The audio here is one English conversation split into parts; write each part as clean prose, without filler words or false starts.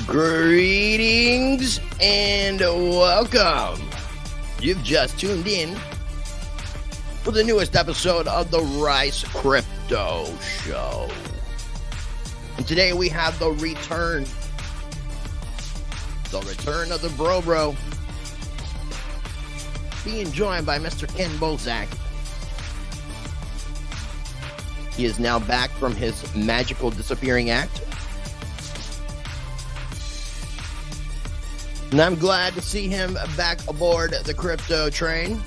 Greetings and welcome. You've just tuned in for the newest episode of the Rice Crypto Show. And today we have the return of the bro, being joined by Mr. Kenn Bosak. He is now back from his magical disappearing act. And I'm glad to see him back aboard the crypto train.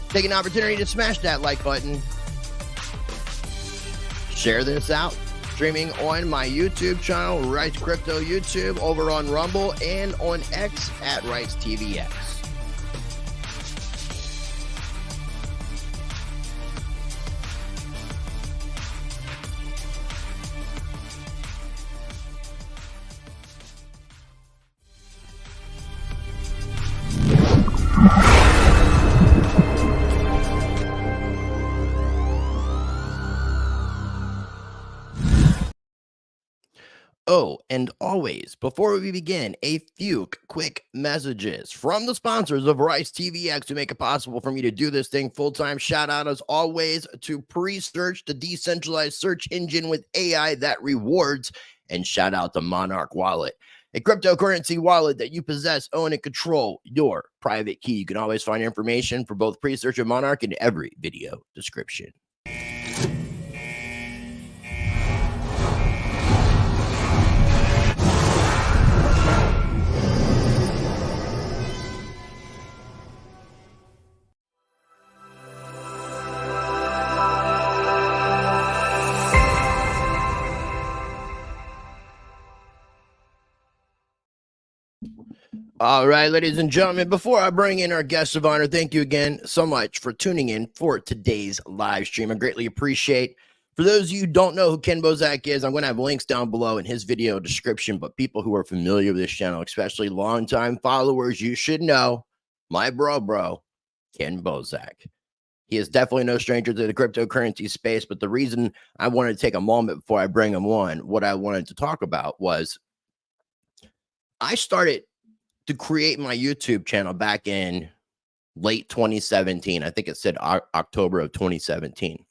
Take an opportunity to smash that like button. Share this out. Streaming on my YouTube channel, Rice Crypto YouTube, over on Rumble, and on X at Rice TVX. Oh, and always, before we begin, a few quick messages from the sponsors of Rice TVX to make it possible for me to do this thing full-time. Shout out, as always, to Presearch, the decentralized search engine with AI that rewards. And shout out to Monarch Wallet, a cryptocurrency wallet that you possess, own, and control your private key. You can always find information for both Presearch and Monarch in every video description. All right, ladies and gentlemen, before I bring in our guest of honor, thank you again so much for tuning in for today's live stream. I greatly appreciate. For those of you who don't know who Kenn Bosak is, I'm going to have links down below in his video description, but people who are familiar with this channel, especially longtime followers, you should know my bro, Kenn Bosak. He is definitely no stranger to the cryptocurrency space, but the reason I wanted to take a moment before I bring him on, what I wanted to talk about was I started to create my YouTube channel back in late 2017. I think it said October of 2017.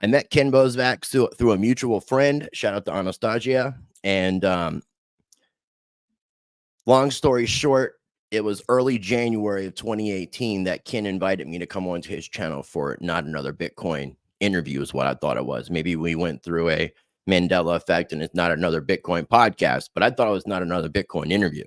I met Kenn Bosak through a mutual friend. Shout out to Anastasia. And long story short, it was early January of 2018 that Kenn invited me to come onto his channel for Not Another Bitcoin interview is what I thought it was. Maybe we went through a Mandela effect and it's Not Another Bitcoin podcast, but I thought it was Not Another Bitcoin interview.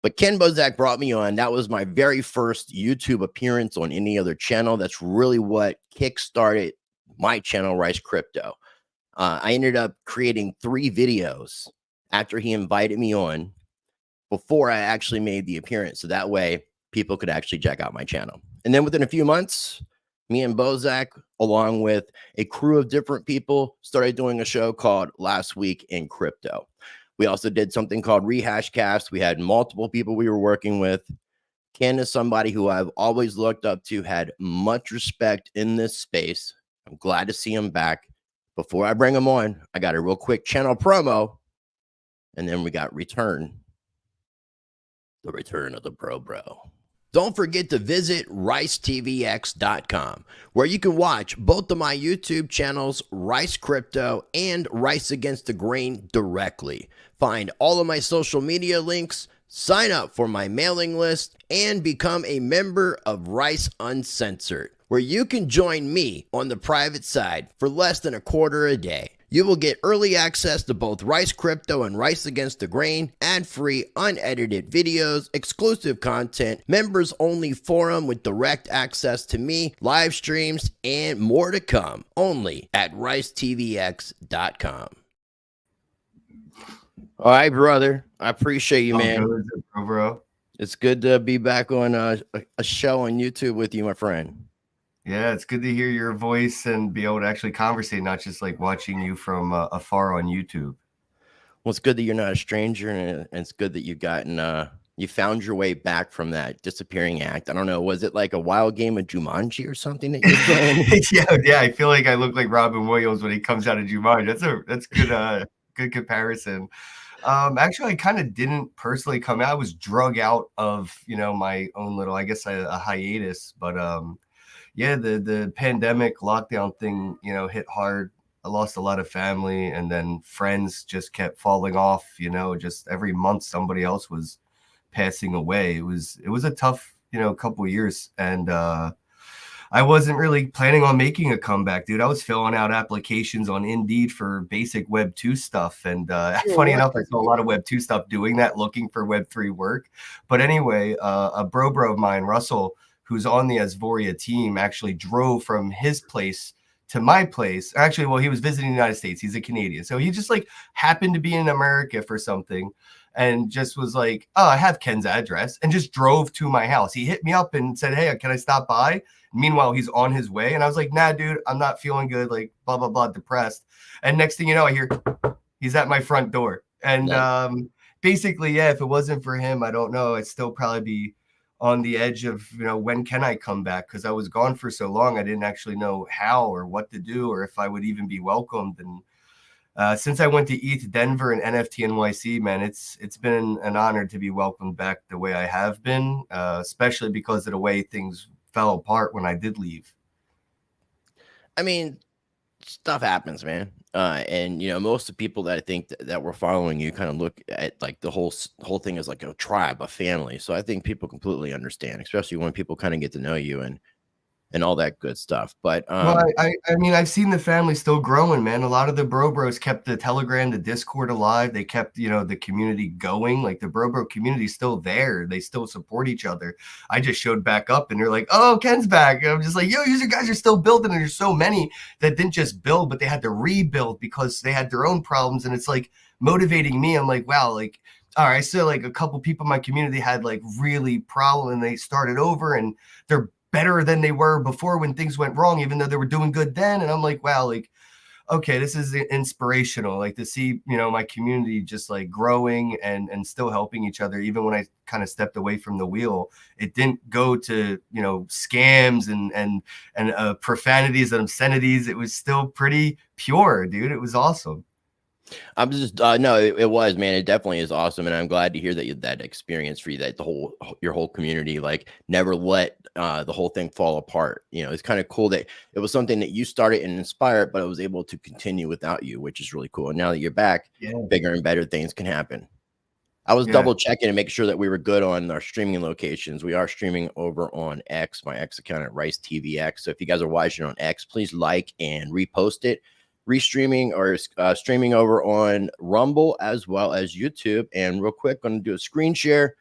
But Kenn Bosak brought me on. That was my very first YouTube appearance on any other channel. That's really what kickstarted my channel, Rice Crypto. I ended up creating 3 videos after he invited me on before I actually made the appearance. So that way people could actually check out my channel. And then within a few months, me and Bosak, along with a crew of different people, started doing a show called Last Week in Crypto. We also did something called Rehash Cast. We had multiple people we were working with. Kenn is somebody who I've always looked up to, had much respect in this space. I'm glad to see him back. Before I bring him on, I got a real quick channel promo, and then we got the return of the bro. Don't forget to visit ricetvx.com, where you can watch both of my YouTube channels, Rice Crypto and Rice Against the Grain, directly. Find all of my social media links, sign up for my mailing list, and become a member of Rice Uncensored, where you can join me on the private side for less than $0.25 a day. You will get early access to both Rice Crypto and Rice Against the Grain, ad-free, unedited videos, exclusive content, members-only forum with direct access to me, live streams, and more to come, only at ricetvx.com. All right, brother. I appreciate you, man. Bro. It's good to be back on a show on YouTube with you, my friend. Yeah, it's good to hear your voice and be able to actually conversate, not just like watching you from afar on YouTube. Well, it's good that you're not a stranger, and it's good that you've gotten you found your way back from that disappearing act. I don't know, was it like a wild game of Jumanji or something that you're playing? Yeah, I feel like I look like Robin Williams when he comes out of Jumanji. That's good. good comparison. Actually, I kind of didn't personally come out. I was drug out of, my own little, I guess, a hiatus. But yeah, the pandemic lockdown thing, hit hard. I lost a lot of family, and then friends just kept falling off. Just every month somebody else was passing away. It was a tough, couple of years, and I wasn't really planning on making a comeback, dude. I was filling out applications on Indeed for basic Web 2 stuff. And funny enough, I saw a lot of Web 2 stuff doing that, looking for Web 3 work. But anyway, a bro of mine, Russell, who's on the Asoria team, actually drove from his place to my place. Actually, well, he was visiting the United States. He's a Canadian. So he just like happened to be in America for something and just was like, oh, I have Kenn's address, and just drove to my house. He hit me up and said, hey, can I stop by? Meanwhile, he's on his way. And I was like, nah, dude, I'm not feeling good. Like, blah, blah, blah, depressed. And next thing you know, I hear he's at my front door. And basically, yeah, if it wasn't for him, I don't know. I'd still probably be on the edge of, when can I come back? Because I was gone for so long. I didn't actually know how or what to do or if I would even be welcomed. And since I went to ETH Denver and NFT NYC, man, it's been an honor to be welcomed back the way I have been, especially because of the way things fell apart when I did leave. I mean, stuff happens, man. And most of the people that I think that were following you kind of look at like the whole thing as like a tribe, a family. So I think people completely understand, especially when people kind of get to know you and all that good stuff. But well, I mean, I've seen the family still growing, man. A lot of the bros kept the Telegram, the Discord alive. They kept, the community going. Like the bro community is still there. They still support each other. I just showed back up and they're like, oh, Kenn's back. And I'm just like, yo, you guys are still building. And there's so many that didn't just build, but they had to rebuild because they had their own problems. And it's like motivating me. I'm like, wow, like, all right, so like a couple people in my community had like really problem and they started over and they're better than they were before when things went wrong, even though they were doing good then. And I'm like, wow, like, okay, this is inspirational. Like to see, my community just like growing and still helping each other. Even when I kind of stepped away from the wheel, it didn't go to, scams and profanities and obscenities. It was still pretty pure, dude. It was awesome. I'm just no, it was, man. It definitely is awesome, and I'm glad to hear that that experience for you, that your whole community like never let the whole thing fall apart. It's kind of cool that it was something that you started and inspired, but it was able to continue without you, which is really cool. And now that you're back, bigger and better things can happen. I was double checking to make sure that we were good on our streaming locations. We are streaming over on X, my X account at Rice TVX. So if you guys are watching on X, please like and repost it. Restreaming or streaming over on Rumble as well as YouTube. And real quick, going to do a screen share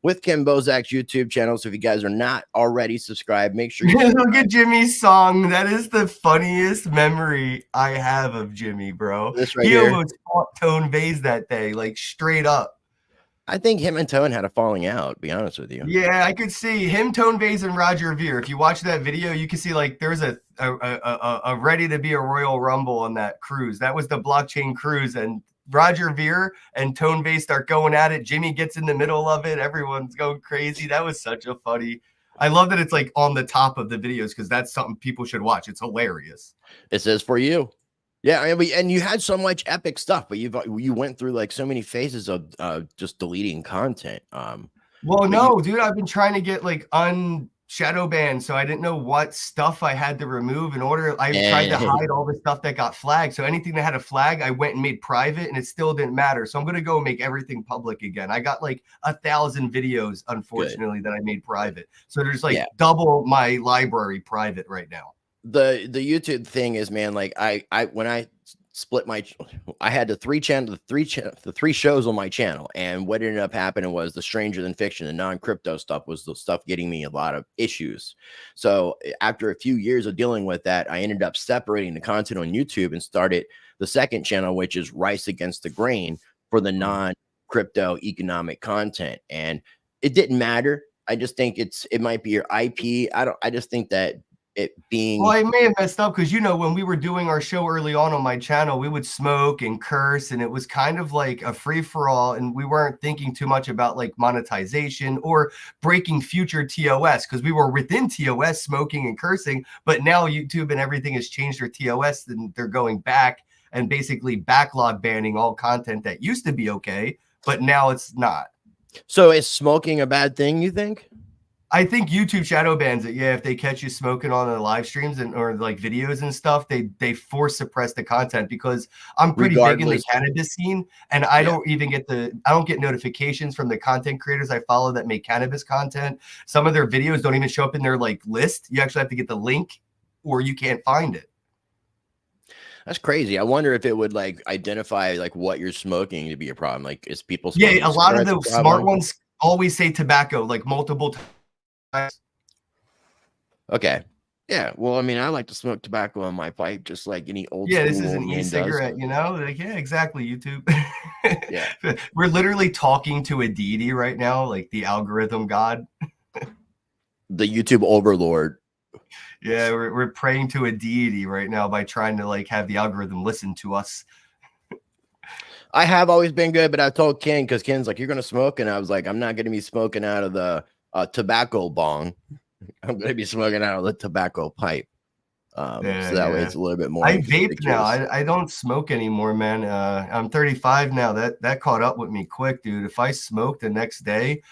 with Kenn Bozak's YouTube channel. So if you guys are not already subscribed, make sure you look at Jimmy's song. That is the funniest memory I have of Jimmy, bro. This right he here. Almost fought Tone Vase that day, like straight up. I think him and Tone had a falling out, to be honest with you. Yeah, I could see him, Tone Vase, and Roger Veer. If you watch that video, you can see like there was a ready to be a Royal Rumble on that cruise. That was the blockchain cruise, and Roger Veer and Tone Vase start going at it. Jimmy gets in the middle of it. Everyone's going crazy. That was such a funny. I love that it's like on the top of the videos because that's something people should watch. It's hilarious. It says for you. Yeah, I mean, and you had so much epic stuff, but you went through like so many phases of just deleting content. Well, no, dude, I've been trying to get like shadow banned, so I didn't know what stuff I had to remove in order. I tried to hide all the stuff that got flagged. So anything that had a flag, I went and made private, and it still didn't matter. So I'm gonna go make everything public again. I got like 1,000 videos, unfortunately, that I made private. So there's like double my library private right now. The YouTube thing is, man, like when I split I had the three shows on my channel, and what ended up happening was the Stranger Than Fiction, the non-crypto stuff was the stuff getting me a lot of issues. So after a few years of dealing with that, I ended up separating the content on YouTube and started the second channel, which is Rice Against the Grain, for the non-crypto economic content. And it didn't matter. I just think it might be your IP. I just think that it being, well, I may have messed up because when we were doing our show early on my channel, we would smoke and curse, and it was kind of like a free-for-all, and we weren't thinking too much about like monetization or breaking future TOS because we were within TOS smoking and cursing. But now YouTube and everything has changed their TOS, and they're going back and basically backlog banning all content that used to be okay, but now it's not. So is smoking a bad thing, you think? I think YouTube shadow bans it. Yeah, if they catch you smoking on the live streams or like videos and stuff, they force suppress the content, because I'm pretty big in the cannabis scene, and I don't even get notifications from the content creators I follow that make cannabis content. Some of their videos don't even show up in their like list. You actually have to get the link, or you can't find it. That's crazy. I wonder if it would like identify like what you're smoking to be a problem. Like, is people smoking? Yeah, a lot of the smart ones always say tobacco, like multiple times. Okay. Yeah. Well, I mean, I like to smoke tobacco on my pipe, just like any old. Yeah, this is an e-cigarette, you know? Like, yeah, exactly. YouTube. Yeah. We're literally talking to a deity right now, like the algorithm god. The YouTube overlord. Yeah, we're praying to a deity right now by trying to like have the algorithm listen to us. I have always been good, but I told Ken, because Ken's like, you're gonna smoke, and I was like, I'm not gonna be smoking out of the tobacco bong. I'm gonna be smoking out of the tobacco pipe. So that way it's a little bit more. I vape now. I don't smoke anymore, man. I'm 35 now. That caught up with me quick, dude. If I smoke the next day,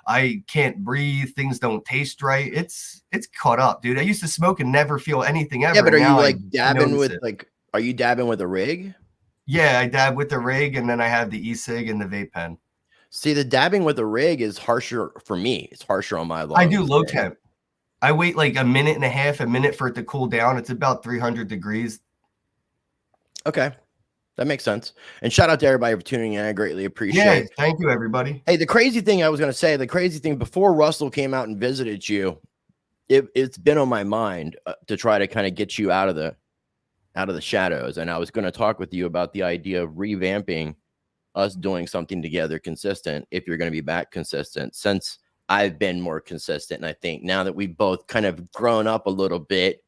I can't breathe. Things don't taste right. It's caught up, dude. I used to smoke and never feel anything ever. Yeah, but are you like dabbing with like? Are you dabbing with a rig? Yeah, I dab with the rig, and then I have the e-cig and the vape pen. See, the dabbing with a rig is harsher for me. It's harsher on my lungs. I do low temp. I wait like a minute and a half, a minute for it to cool down. It's about 300 degrees. Okay. That makes sense. And shout out to everybody for tuning in. I greatly appreciate it. Thank you, everybody. Hey, the crazy thing I was going to say, the crazy thing before Russell came out and visited you, it's been on my mind to try to kind of get you out of the shadows. And I was going to talk with you about the idea of revamping us doing something together consistent, if you're going to be back consistent, since I've been more consistent. And I think now that we've both kind of grown up a little bit,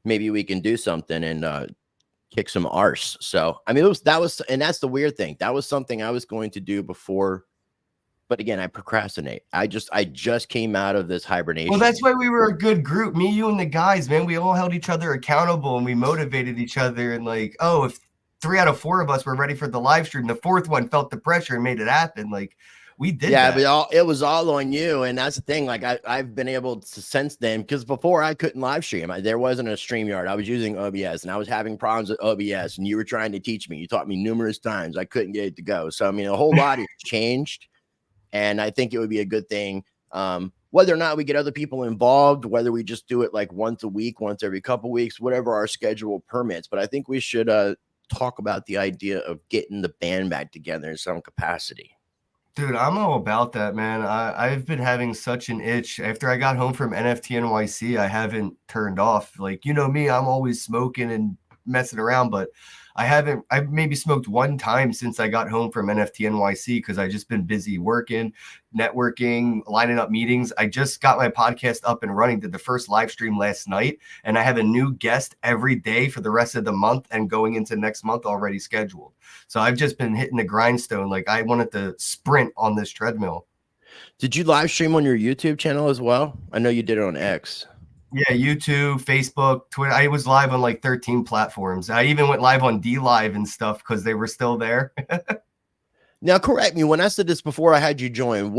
maybe we can do something and kick some arse. So, I mean, and that's the weird thing. That was something I was going to do before, but again, I procrastinate. I just came out of this hibernation. Well, that's why we were a good group. Me, you, and the guys, man. We all held each other accountable, and we motivated each other. And like, oh, if 3 out of 4 of us were ready for the live stream, the 4th one felt the pressure and made it happen. Like, we did that. But it was all on you. And that's the thing. Like, I've been able to sense them, because before I couldn't live stream. There wasn't a StreamYard. I was using OBS, and I was having problems with OBS, and you were trying to teach me. You taught me numerous times. I couldn't get it to go. So, I mean, a whole lot has changed. And I think it would be a good thing. Whether or not we get other people involved, whether we just do it like once a week, once every couple weeks, whatever our schedule permits. But I think we should talk about the idea of getting the band back together in some capacity. Dude, I'm all about that, man. I've been having such an itch. After I got home from NFT NYC, I haven't turned off. Like, you know me, I'm always smoking and messing around, but I've maybe smoked one time since I got home from NFT NYC, because I just been busy working, networking, lining up meetings. I just got my podcast up and running, did the first live stream last night, and I have a new guest every day for the rest of the month and going into next month already scheduled. So I've just been hitting the grindstone. Like, I wanted to sprint on this treadmill. Did you live stream on your YouTube channel as well? I know you did it on X. Yeah, YouTube, Facebook, Twitter. I was live on like 13 platforms. I even went live on DLive and stuff because they were still there. Now, correct me. When I said this before I had you join,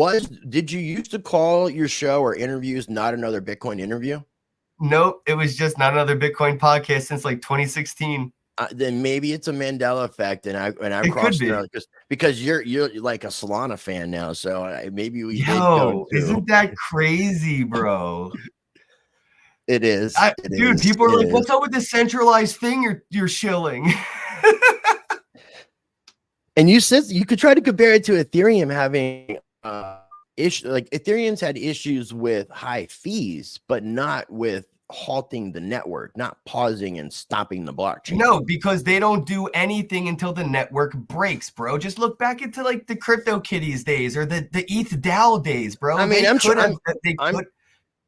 did you used to call your show or interviews Not Another Bitcoin Interview? Nope. It was just Not Another Bitcoin Podcast since like 2016. Then maybe it's a Mandela effect, and I crossed it because you're like a Solana fan now. So maybe we. Yo, isn't that crazy, bro? It is. Dude, people are like, what's up with this centralized thing you're shilling? And you said you could try to compare it to Ethereum having like Ethereum's had issues with high fees, but not with halting the network, not pausing and stopping the blockchain. No, because they don't do anything until the network breaks, bro. Just look back into like the CryptoKitties days or the ETH DAO days, bro. I mean,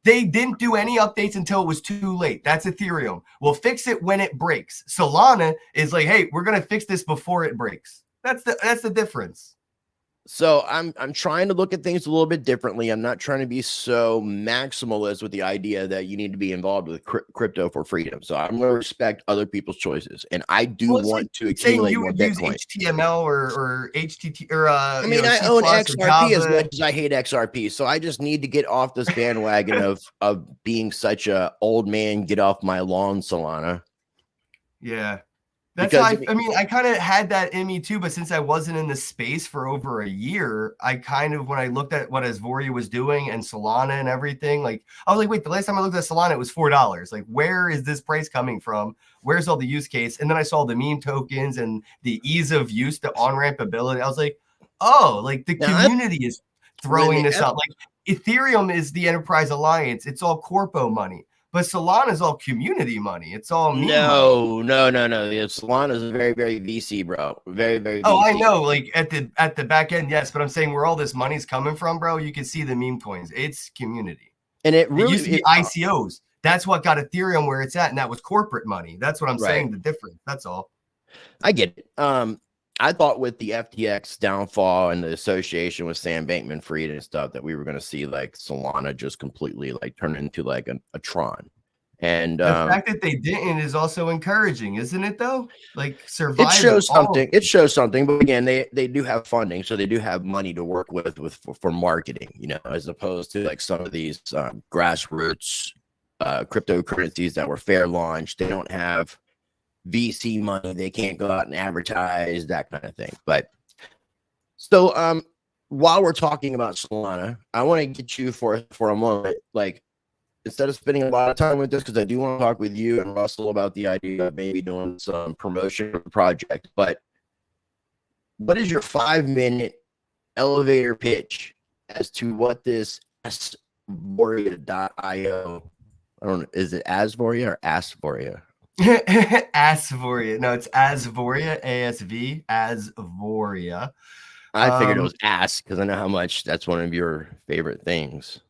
they didn't do any updates until it was too late. That's Ethereum. We'll fix it when it breaks. Solana is like, hey, we're gonna fix this before it breaks. That's the difference. So I'm trying to look at things a little bit differently. I'm not trying to be so maximalist with the idea that you need to be involved with crypto for freedom. So I'm going to respect other people's choices, and I do Well, it's want to saying accumulate you more would use Bitcoin. HTML or HTT or I mean, I C own plus or XRP as Java. much as I hate XRP, so I just need to get off this bandwagon of being such a old man. Get off my lawn, Solana. Yeah. That's how Because I mean, I kind of had that in me too, but since I wasn't in the space for over a year, I kind of, when I looked at what Asoria was doing and Solana and everything, like, I was like, wait, the last time I looked at Solana, it was $4. Like, where is this price coming from? Where's all the use case? And then I saw the meme tokens and the ease of use, the on-ramp ability. I was like, oh, like the now, community is when throwing this out. Like, Ethereum is the enterprise alliance. It's all corpo money. But Solana is all community money. It's all meme money. no. The Solana is very, very VC, bro. Very, very Oh, I VC. know, like at the back end, yes, but I'm saying where all this money's coming from, bro. You can see the meme coins. It's community. And it really used to be ICOs. That's what got Ethereum where it's at, and that was corporate money. That's what I'm saying. The difference. That's all. I get it. I thought with the FTX downfall and the association with Sam Bankman-Fried and stuff that we were going to see like Solana just completely like turn into like a Tron. And the fact that they didn't is also encouraging, isn't it? Though, like it shows something. It shows something. But again, they do have funding, so they do have money to work with for marketing. You know, as opposed to like some of these grassroots cryptocurrencies that were fair launched. They don't have VC money. They can't go out and advertise, that kind of thing. But so while we're talking about Solana, I want to get you for a moment, like, instead of spending a lot of time with this, because I do want to talk with you and Russell about the idea of maybe doing some promotion of the project. But what is your 5-minute elevator pitch as to what this Asoria.io, I don't know, is it Asoria or Asoria? Asoria. No, it's Asoria, ASV, Asoria. I figured it was ass because I know how much that's one of your favorite things.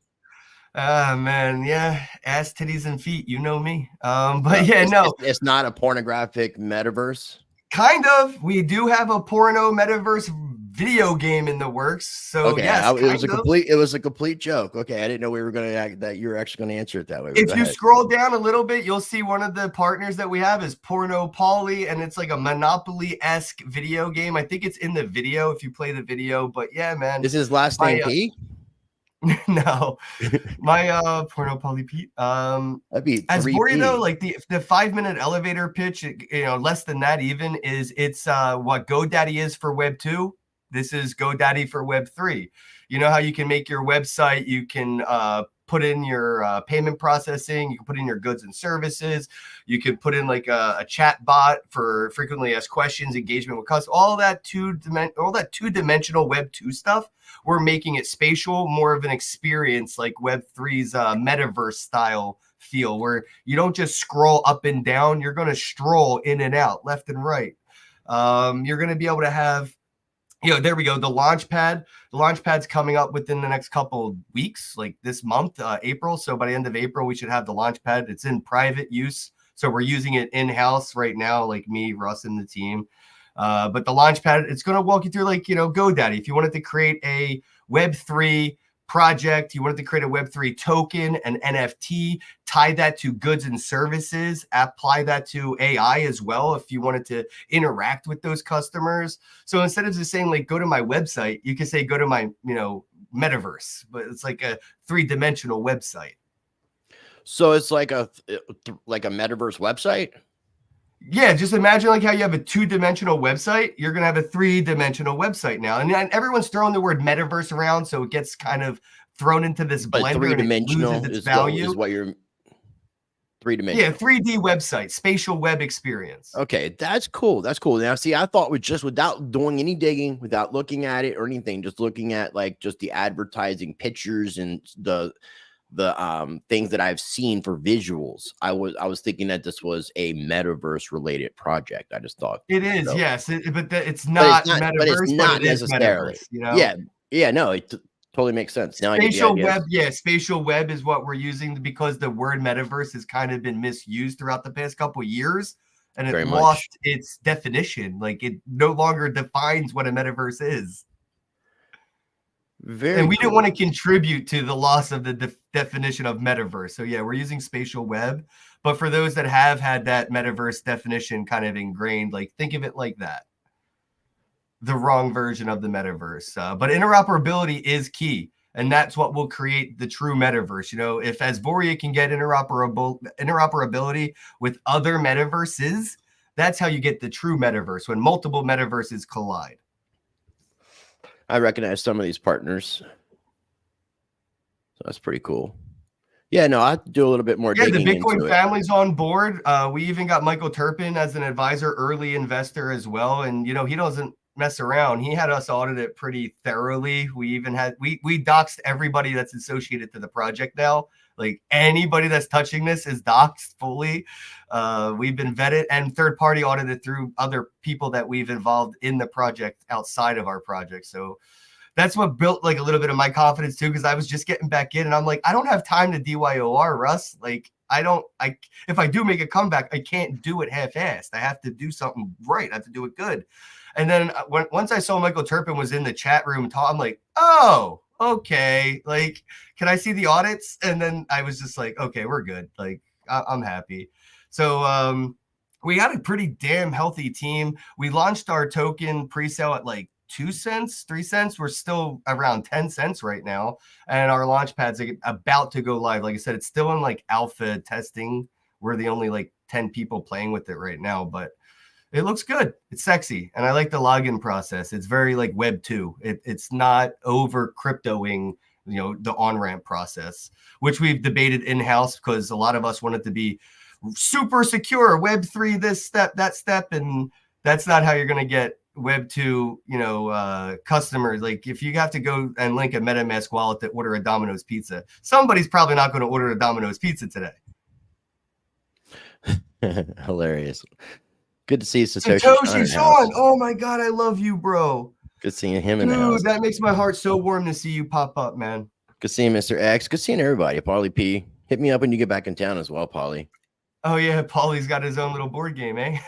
Man, yeah, ass, titties, and feet. You know me. But yeah, no, it's not a pornographic metaverse. Kind of. We do have a porno metaverse video game in the works. So okay, yes, it was a complete joke. Okay, I didn't know we were going to act that you were actually going to answer it that way. If you scroll down a little bit, you'll see one of the partners that we have is Porno Poly, and it's like a Monopoly-esque video game. I think it's in the video if you play the video. But yeah, man, is his last name P? No, my Porno Poly Pete. That'd be Asoria though, like the 5-minute elevator pitch, you know, less than that even it's what GoDaddy is for Web 2. This is GoDaddy for Web 3. You know how you can make your website, you can put in your payment processing, you can put in your goods and services, you can put in like a chat bot for frequently asked questions, engagement with customers, all that two-dimensional Web 2 stuff. We're making it spatial, more of an experience like Web 3's metaverse style feel, where you don't just scroll up and down, you're going to stroll in and out, left and right. You're going to be able to have, you know, there we go. The Launchpad. The Launchpad's coming up within the next couple of weeks, like this month, April. So by the end of April, we should have the Launchpad. It's in private use. So we're using it in-house right now, like me, Russ, and the team. But the Launchpad, it's going to walk you through, like, you know, GoDaddy. If you wanted to create a Web3 project, you wanted to create a Web3 token, an NFT, tie that to goods and services, apply that to AI as well if you wanted to interact with those customers. So instead of just saying like go to my website, you can say go to my, you know, metaverse, but it's like a 3-dimensional website. So it's like a metaverse website. Yeah, just imagine like how you have a 2-dimensional website, you're gonna have a 3-dimensional website now, and everyone's throwing the word metaverse around, so it gets kind of thrown into this blender and it loses its value. Is what you're 3-dimensional. Yeah, 3D website, spatial web experience. Okay, that's cool. That's cool. Now, see, I thought without doing any digging, without looking at it or anything, just looking at like just the advertising pictures and the things that I've seen for visuals, I was thinking that this was a metaverse related project. I just thought it is, so. Yes, but it's not metaverse, but it's not necessarily. Metaverse, you know? Yeah, no, it totally makes sense. Now spatial web, spatial web is what we're using because the word metaverse has kind of been misused throughout the past couple of years, and it lost its definition. Like it no longer defines what a metaverse is. And we cool. didn't want to contribute to the loss of the definition of metaverse. So yeah, we're using spatial web. But for those that have had that metaverse definition kind of ingrained, like think of it like that. The wrong version of the metaverse. But interoperability is key. And that's what will create the true metaverse. You know, if Asoria can get interoperability with other metaverses, that's how you get the true metaverse, when multiple metaverses collide. I recognize some of these partners. So that's pretty cool. Yeah, no, I have to do a little bit more digging the Bitcoin into family's on board. We even got Michael Turpin as an advisor, early investor as well. And, you know, he doesn't mess around. He had us audit it pretty thoroughly. We even had, we doxed everybody that's associated to the project now. Like anybody that's touching this is doxed fully. We've been vetted and third-party audited through other people that we've involved in the project outside of our project. So that's what built like a little bit of my confidence too, because I was just getting back in and I'm like, I don't have time to DYOR, Russ. Like if I do make a comeback, I can't do it half-assed. I have to do something right. I have to do it good. And then once I saw Michael Turpin was in the chat room, I'm like, oh, okay. Like, can I see the audits? And then I was just like, okay, we're good. Like, I'm happy. So we got a pretty damn healthy team. We launched our token pre-sale at like 2 cents, 3 cents. We're still around 10 cents right now. And our launch pad's about to go live. Like I said, it's still in like alpha testing. We're the only like 10 people playing with it right now, but it looks good. It's sexy. And I like the login process. It's very like Web 2. It's not over cryptoing, you know, the on-ramp process, which we've debated in-house because a lot of us want it to be super secure. Web 3, this step, that step. And that's not how you're going to get Web 2, you know, customers. Like if you have to go and link a MetaMask wallet to order a Domino's pizza, somebody's probably not going to order a Domino's pizza today. Hilarious. Good to see Satoshi Sean. Oh my God, I love you, bro. Good seeing him in the house. Dude, that makes my heart so warm to see you pop up, man. Good seeing Mr. X. Good seeing everybody. Polly P. Hit me up when you get back in town as well, Polly. Oh yeah, Polly's got his own little board game, eh?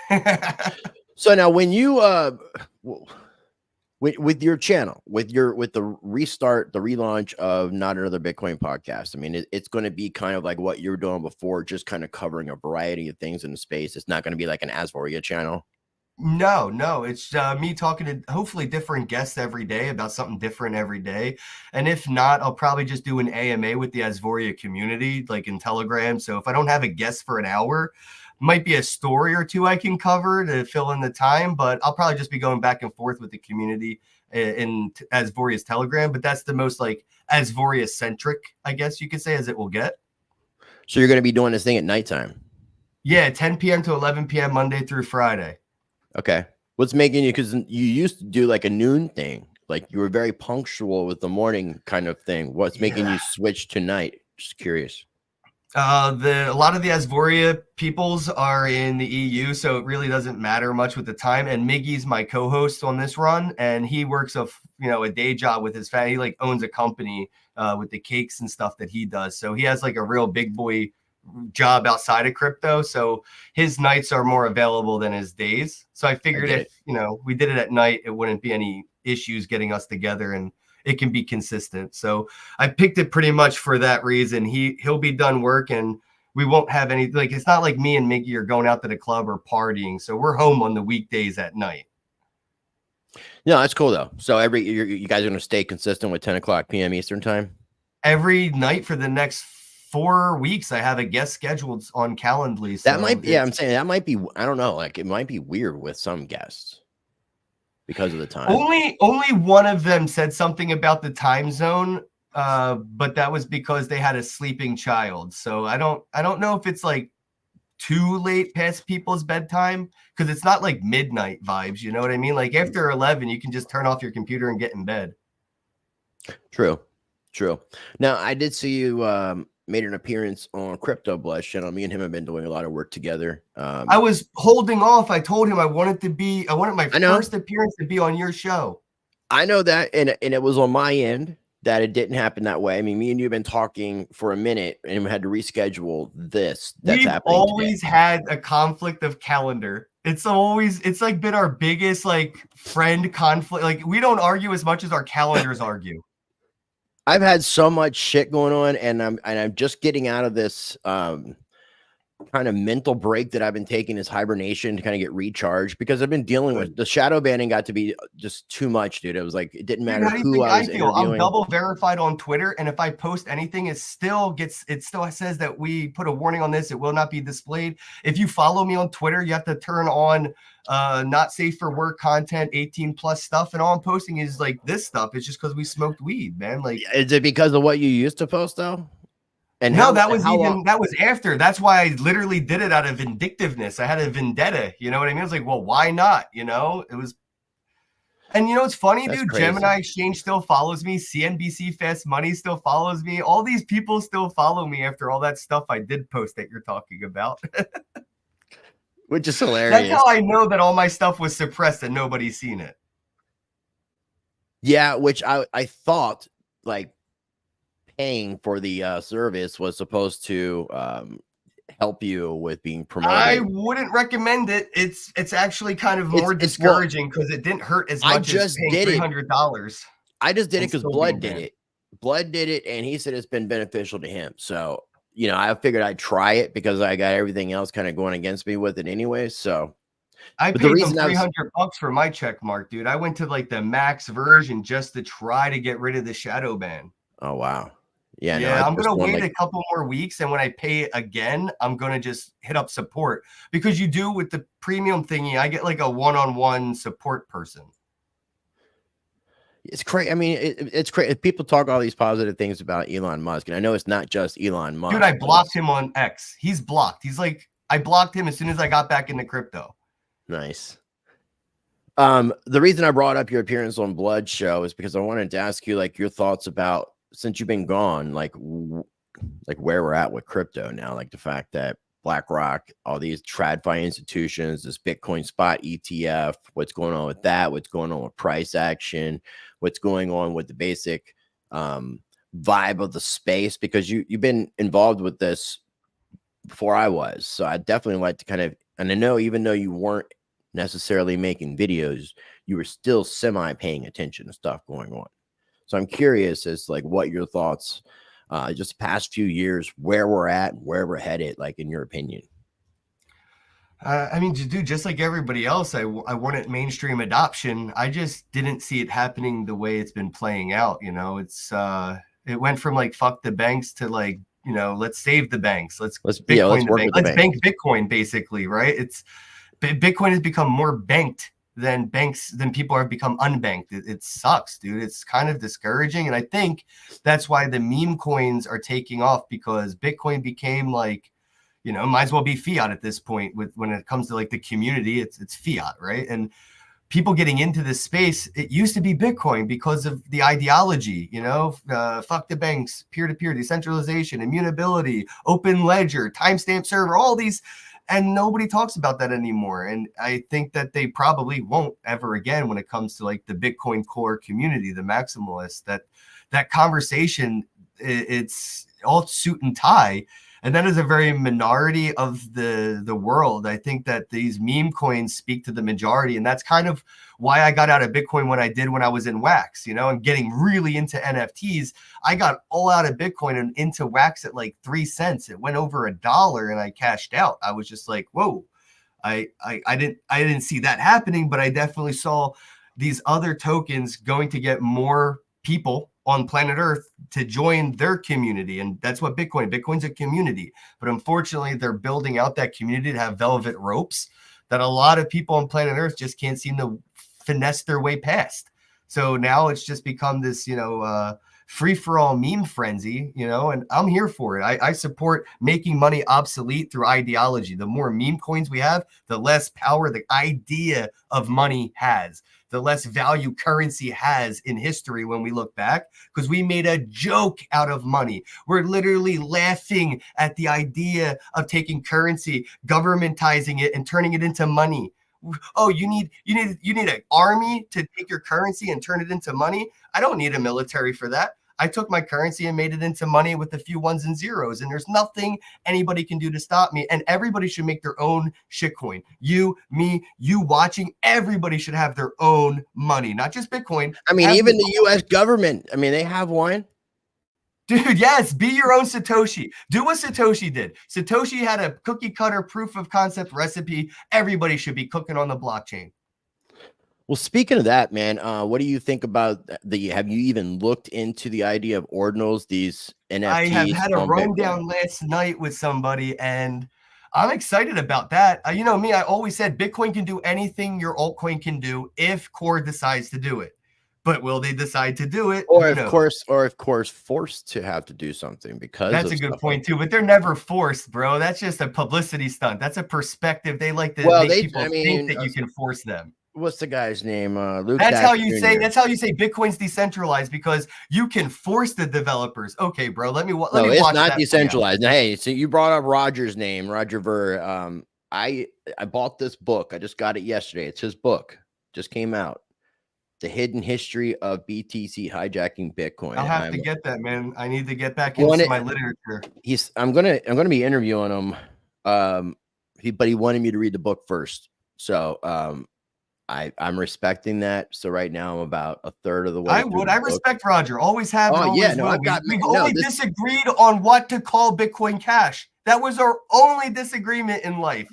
So now when you with your channel, with the restart, the relaunch of Not Another Bitcoin Podcast, I mean, it's going to be kind of like what you were doing before, just kind of covering a variety of things in the space. It's not going to be like an Asoria channel. No, it's me talking to hopefully different guests every day about something different every day. And if not, I'll probably just do an AMA with the Asoria community, like in Telegram. So if I don't have a guest for an hour, might be a story or two I can cover to fill in the time, but I'll probably just be going back and forth with the community in Asoria's Telegram. But that's the most like Asoria centric, I guess you could say, as it will get. So you're going to be doing this thing at nighttime? Yeah, 10 p.m. to 11 p.m. Monday through Friday. Okay. What's making you, because you used to do like a noon thing, like you were very punctual with the morning kind of thing. What's making you switch to night? Just curious. A lot of the Asoria peoples are in the EU, so it really doesn't matter much with the time. And Miggy's my co-host on this run, and he works a day job with his family. He like owns a company with the cakes and stuff that he does. So he has like a real big boy job outside of crypto. So his nights are more available than his days. So I figured if we did it at night, it wouldn't be any issues getting us together and it can be consistent. So I picked it pretty much for that reason. He'll be done work and we won't have any, like, it's not like me and Miggy are going out to the club or partying. So we're home on the weekdays at night. No, that's cool though. So you guys are going to stay consistent with 10 o'clock p.m. Eastern time? Every night for the next 4 weeks, I have a guest scheduled on Calendly. So that might be, I'm saying that might be, I don't know, like it might be weird with some guests because of the time. Only one of them said something about the time zone, but that was because they had a sleeping child. So I don't know if it's like too late past people's bedtime, because it's not like midnight vibes. You know what I mean? Like after 11, you can just turn off your computer and get in bed. True. Now I did see you made an appearance on Crypto Blast channel. Me and him have been doing a lot of work together. I was holding off. I told him I wanted my first appearance to be on your show. I know that, and it was on my end that it didn't happen that way. I mean, me and you have been talking for a minute, and we had to reschedule this. We've always had a conflict of calendar. It's like been our biggest like friend conflict. Like we don't argue as much as our calendars argue. I've had so much shit going on, and I'm just getting out of this kind of mental break that I've been taking, is hibernation, to kind of get recharged, because I've been dealing with the shadow banning. Got to be just too much, dude. It was like, it didn't Dude, matter how do you who think I I was feel? I'm interviewing. double verified on Twitter, and if I post anything, it still says that we put a warning on this. It will not be displayed. If you follow me on Twitter, you have to turn on not safe for work content, 18 plus stuff, and all I'm posting is like this stuff. It's just because we smoked weed, man. Like, Is it because of what you used to post though? And no, how that was long? after. That's why I literally did it out of vindictiveness. I had a vendetta. You know what I mean? I was like, well, why not? You know, it was. And you know what's funny, That's dude? crazy. Gemini Exchange still follows me. CNBC Fast Money still follows me. All these people still follow me after all that stuff I did post that you're talking about. Which is That's hilarious. how I know that all my stuff was suppressed and nobody's seen it. Yeah, which I thought, like, paying for the service was supposed to help you with being promoted. I wouldn't recommend it. It's actually kind of more discouraging because it didn't hurt as much as paying $300. I just did it and because still Blood being did banned. it. Blood did it, and he said it's been beneficial to him. So, you know, I figured I'd try it because I got everything else kind of going against me with it anyway. So, I but the paid them reason I was, $300 for my check mark, dude. I went to like the max version just to try to get rid of the shadow ban. oh wow, yeah, no, I Yeah, I'm just gonna want wait like, a couple more weeks, and when I pay it again, I'm gonna just hit up support, because you do with the premium thingy, I get like a one-on-one support person. it's crazy. I mean, it's crazy. People talk all these positive things about Elon Musk, and I know it's not just Elon Musk. Dude, I blocked him on X. He's blocked. He's like, I blocked him as soon as I got back into crypto. Nice. The reason I brought up your appearance on Blood Show is because I wanted to ask you like your thoughts about, since you've been gone, like where we're at with crypto now, like the fact that BlackRock, all these TradFi institutions, this Bitcoin spot ETF, what's going on with that, what's going on with price action, what's going on with the basic vibe of the space, because you've been involved with this before I was. So I definitely like to kind of, and I know even though you weren't necessarily making videos, you were still semi paying attention to stuff going on. So I'm curious as like what your thoughts just the past few years, where we're at, where we're headed, like in your opinion. I mean, dude, just like everybody else, I wanted mainstream adoption. I just didn't see it happening the way it's been playing out. You know, it went from like fuck the banks to like, you know, let's save the banks. Let's Bitcoin the bank. Let's bank Bitcoin, basically, right? Bitcoin has become more banked than people have become unbanked. It sucks, dude. It's kind of discouraging. And I think that's why the meme coins are taking off, because Bitcoin became like, you know, might as well be fiat at this point. When it comes to like the community, it's fiat, right? And people getting into this space, it used to be Bitcoin because of the ideology, you know, fuck the banks, peer-to-peer, decentralization, immutability, open ledger, timestamp server, all these. And nobody talks about that anymore. And I think that they probably won't ever again when it comes to like the Bitcoin core community, the maximalists, that conversation, it's all suit and tie. And that is a very minority of the world. I think that these meme coins speak to the majority. And that's kind of why I got out of Bitcoin when I did, when I was in Wax, you know, and getting really into NFTs. I got all out of Bitcoin and into Wax at like 3 cents. It went over $1 and I cashed out. I was just like, whoa, I didn't see that happening, but I definitely saw these other tokens going to get more people on planet Earth to join their community. And that's what Bitcoin's a community. But unfortunately, they're building out that community to have velvet ropes that a lot of people on planet Earth just can't seem to finesse their way past. So now it's just become this, you know, free-for-all meme frenzy, you know, and I'm here for it. I support making money obsolete through ideology. The more meme coins we have, the less power the idea of money has, the less value currency has in history when we look back, because we made a joke out of money. We're literally laughing at the idea of taking currency, governmentizing it, and turning it into money. Oh, you need an army to take your currency and turn it into money? I don't need a military for that. I took my currency and made it into money with a few ones and zeros, and there's nothing anybody can do to stop me. And everybody should make their own shitcoin. You, me, you watching, everybody should have their own money, not just Bitcoin. I mean, even the U.S. government, I mean, they have one. Dude, yes, be your own Satoshi. Do what Satoshi did. Satoshi had a cookie cutter proof of concept recipe. Everybody should be cooking on the blockchain. Well, speaking of that, man, what do you think about have you even looked into the idea of ordinals, these I have NFTs had a on Bitcoin? rundown last night with somebody, and I'm excited about that. You know me, I always said Bitcoin can do anything your altcoin can do if Core decides to do it. But will they decide to do it? Or Who of knows? course, forced to have to do something because That's of a good stuff like point that. too, but they're never forced, bro. That's just a publicity stunt. That's a perspective. They like to Well, make they, people I think mean, that you can force them. what's the guy's name? Luke That's Dash how you say Jr. that's how you say Bitcoin's decentralized because you can force the developers. Okay, bro, let me No, it's watch not that play out. decentralized. Now, hey, so you brought up Roger's name, Roger Ver. I bought this book. I just got it yesterday. It's his book. Just came out. The Hidden History of BTC Hijacking Bitcoin. I'll And have I'm to get that, man. I need to get back want into it. my literature. I'm gonna be interviewing him. But he wanted me to read the book first. So I'm respecting that. So right now I'm about a third of the way I through would. the I book. respect Roger. Always have and Oh yeah, always no, will. I've got We've no only this. disagreed on what to call Bitcoin Cash. That was our only disagreement in life.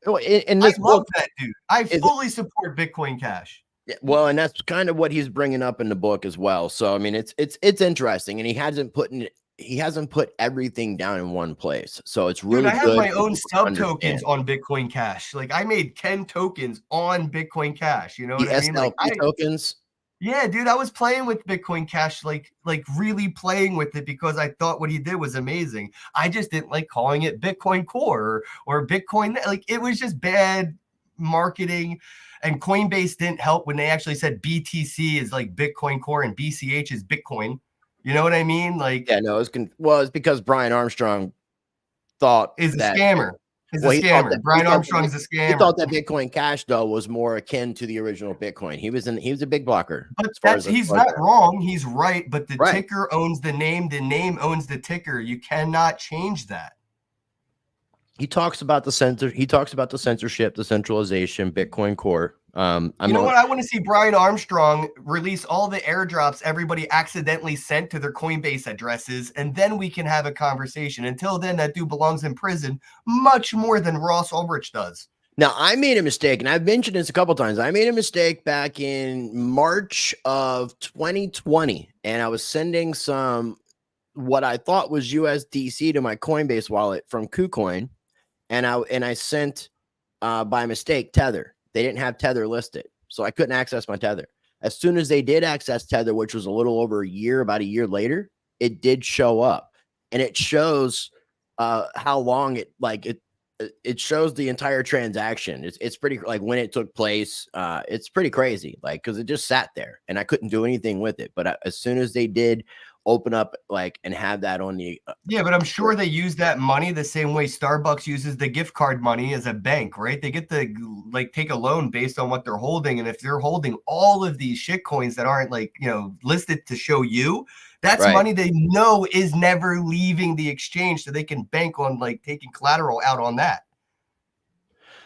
In I this love book that dude. I is fully support Bitcoin Cash. well, and that's kind of what he's bringing up in the book as well. So I mean, it's interesting, and he hasn't put everything down in one place. So it's Dude, really I have good my for own people to sub tokens understand. on Bitcoin Cash. Like I made Kenn tokens on Bitcoin Cash. You know what The I mean? Like SLP tokens. yeah, dude, I was playing with Bitcoin Cash, like really playing with it because I thought what he did was amazing. I just didn't like calling it Bitcoin Core or Bitcoin. Like it was just bad marketing. And Coinbase didn't help when they actually said BTC is like Bitcoin Core and BCH is Bitcoin. You know what I mean? Like Yeah, no, it's because Brian Armstrong thought is a that. scammer. Is a Well, scammer. Brian Armstrong's a he scammer. thought that Bitcoin Cash though was more akin to the original Bitcoin. He was a big blocker But as far that's as he's not wrong. He's right. But the right. ticker owns the name owns the ticker. You cannot change that. He talks about the censorship, the centralization, Bitcoin Core. You know what? I want to see Brian Armstrong release all the airdrops everybody accidentally sent to their Coinbase addresses, and then we can have a conversation. Until then, that dude belongs in prison much more than Ross Ulbricht does. Now, I made a mistake, and I've mentioned this a couple times. I made a mistake back in March of 2020, and I was sending some what I thought was USDC to my Coinbase wallet from KuCoin, and I sent by mistake Tether. They didn't have Tether listed, so I couldn't access my Tether. As soon as they did access Tether, which was a little over about a year later, it did show up, and it shows how long it shows the entire transaction. It's pretty like when it took place. It's pretty crazy, like because it just sat there and I couldn't do anything with it. But as soon as they did open up like and have that on the Yeah, but I'm sure they use that money the same way Starbucks uses the gift card money as a bank, right? They get to like take a loan based on what they're holding. And if they're holding all of these shit coins that aren't like, listed to show you, that's right. money they know is never leaving the exchange. So they can bank on like taking collateral out on that.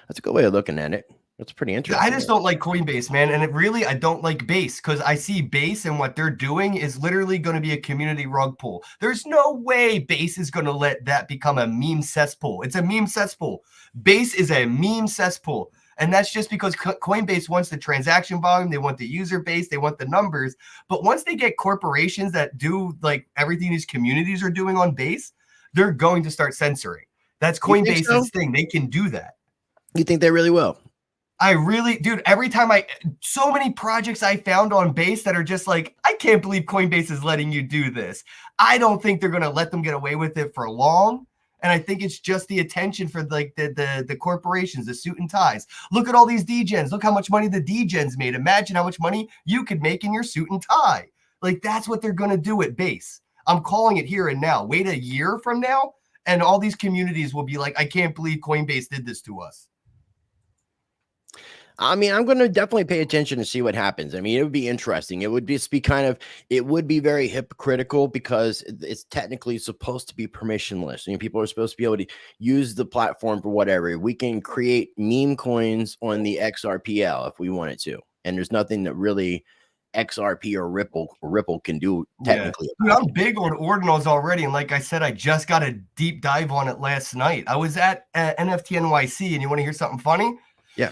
That's a good way of looking at it. That's pretty I interesting. just don't like Coinbase, man. And I don't like Base because I see Base and what they're doing is literally going to be a community rug pull. There's no way Base is going to let that become a meme cesspool. It's a meme cesspool. Base is a meme cesspool. And that's just because Coinbase wants the transaction volume, they want the user base, they want the numbers. But once they get corporations that do like everything these communities are doing on Base, they're going to start censoring. That's You think so? Coinbase's thing. They can do that. You think they really will? Dude, every time so many projects I found on Base that are just like, I can't believe Coinbase is letting you do this. I don't think they're going to let them get away with it for long. And I think it's just the attention for like the corporations, the suit and ties. Look at all these degens. Look how much money the degens made. Imagine how much money you could make in your suit and tie. Like that's what they're going to do at Base. I'm calling it here and now. Wait a year from now, and all these communities will be like, I can't believe Coinbase did this to us. I mean, I'm going to definitely pay attention to see what happens. I mean, it would be interesting. It would just be it would be very hypocritical because it's technically supposed to be permissionless. People are supposed to be able to use the platform for whatever. We can create meme coins on the XRPL if we wanted to. And there's nothing that really XRP or Ripple can do Yeah. technically. Dude, I'm big on ordinals already, and like I said, I just got a deep dive on it last night. I was at NFT NYC, and you want to hear something funny? Yeah.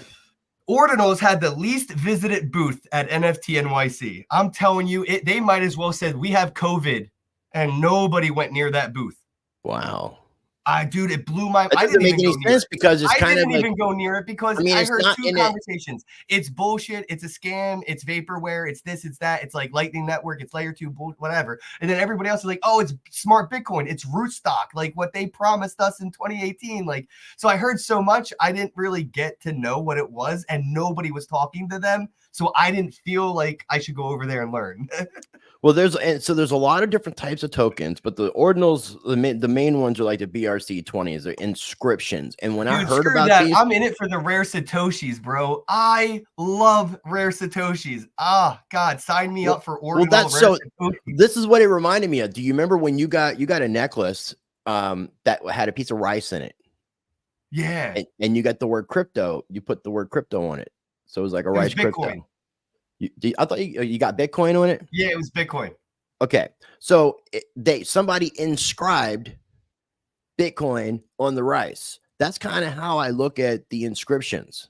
Ordinals had the least visited booth at NFT NYC. I'm telling you, they might as well said we have COVID, and nobody went near that booth. Wow. Dude, it blew my. That doesn't make any sense because it's kind of like, I didn't even go near it because I mean, I it's heard not two conversations. It's bullshit. It's a scam. It's vaporware. It's this. It's that. It's like Lightning Network. It's layer 2, whatever. And then everybody else is like, oh, it's smart Bitcoin. It's Rootstock, like what they promised us in 2018. Like, so I heard so much, I didn't really get to know what it was, and nobody was talking to them. So I didn't feel like I should go over there and learn. well, there's a lot of different types of tokens, but the ordinals, the main ones are like the BRC20s, they're inscriptions. And when I heard about that, these, I'm in it for the rare Satoshis, bro. I love rare Satoshis. God, sign me up for ordinal rare Satoshis. This is what it reminded me of. Do you remember when you got a necklace that had a piece of rice in it? Yeah. And you got the word crypto. You put the word crypto on it, so it was like a rice crypto. I thought you got Bitcoin on it. Yeah, it was Bitcoin. Okay, so somebody inscribed Bitcoin on the rice. That's kind of how I look at the inscriptions.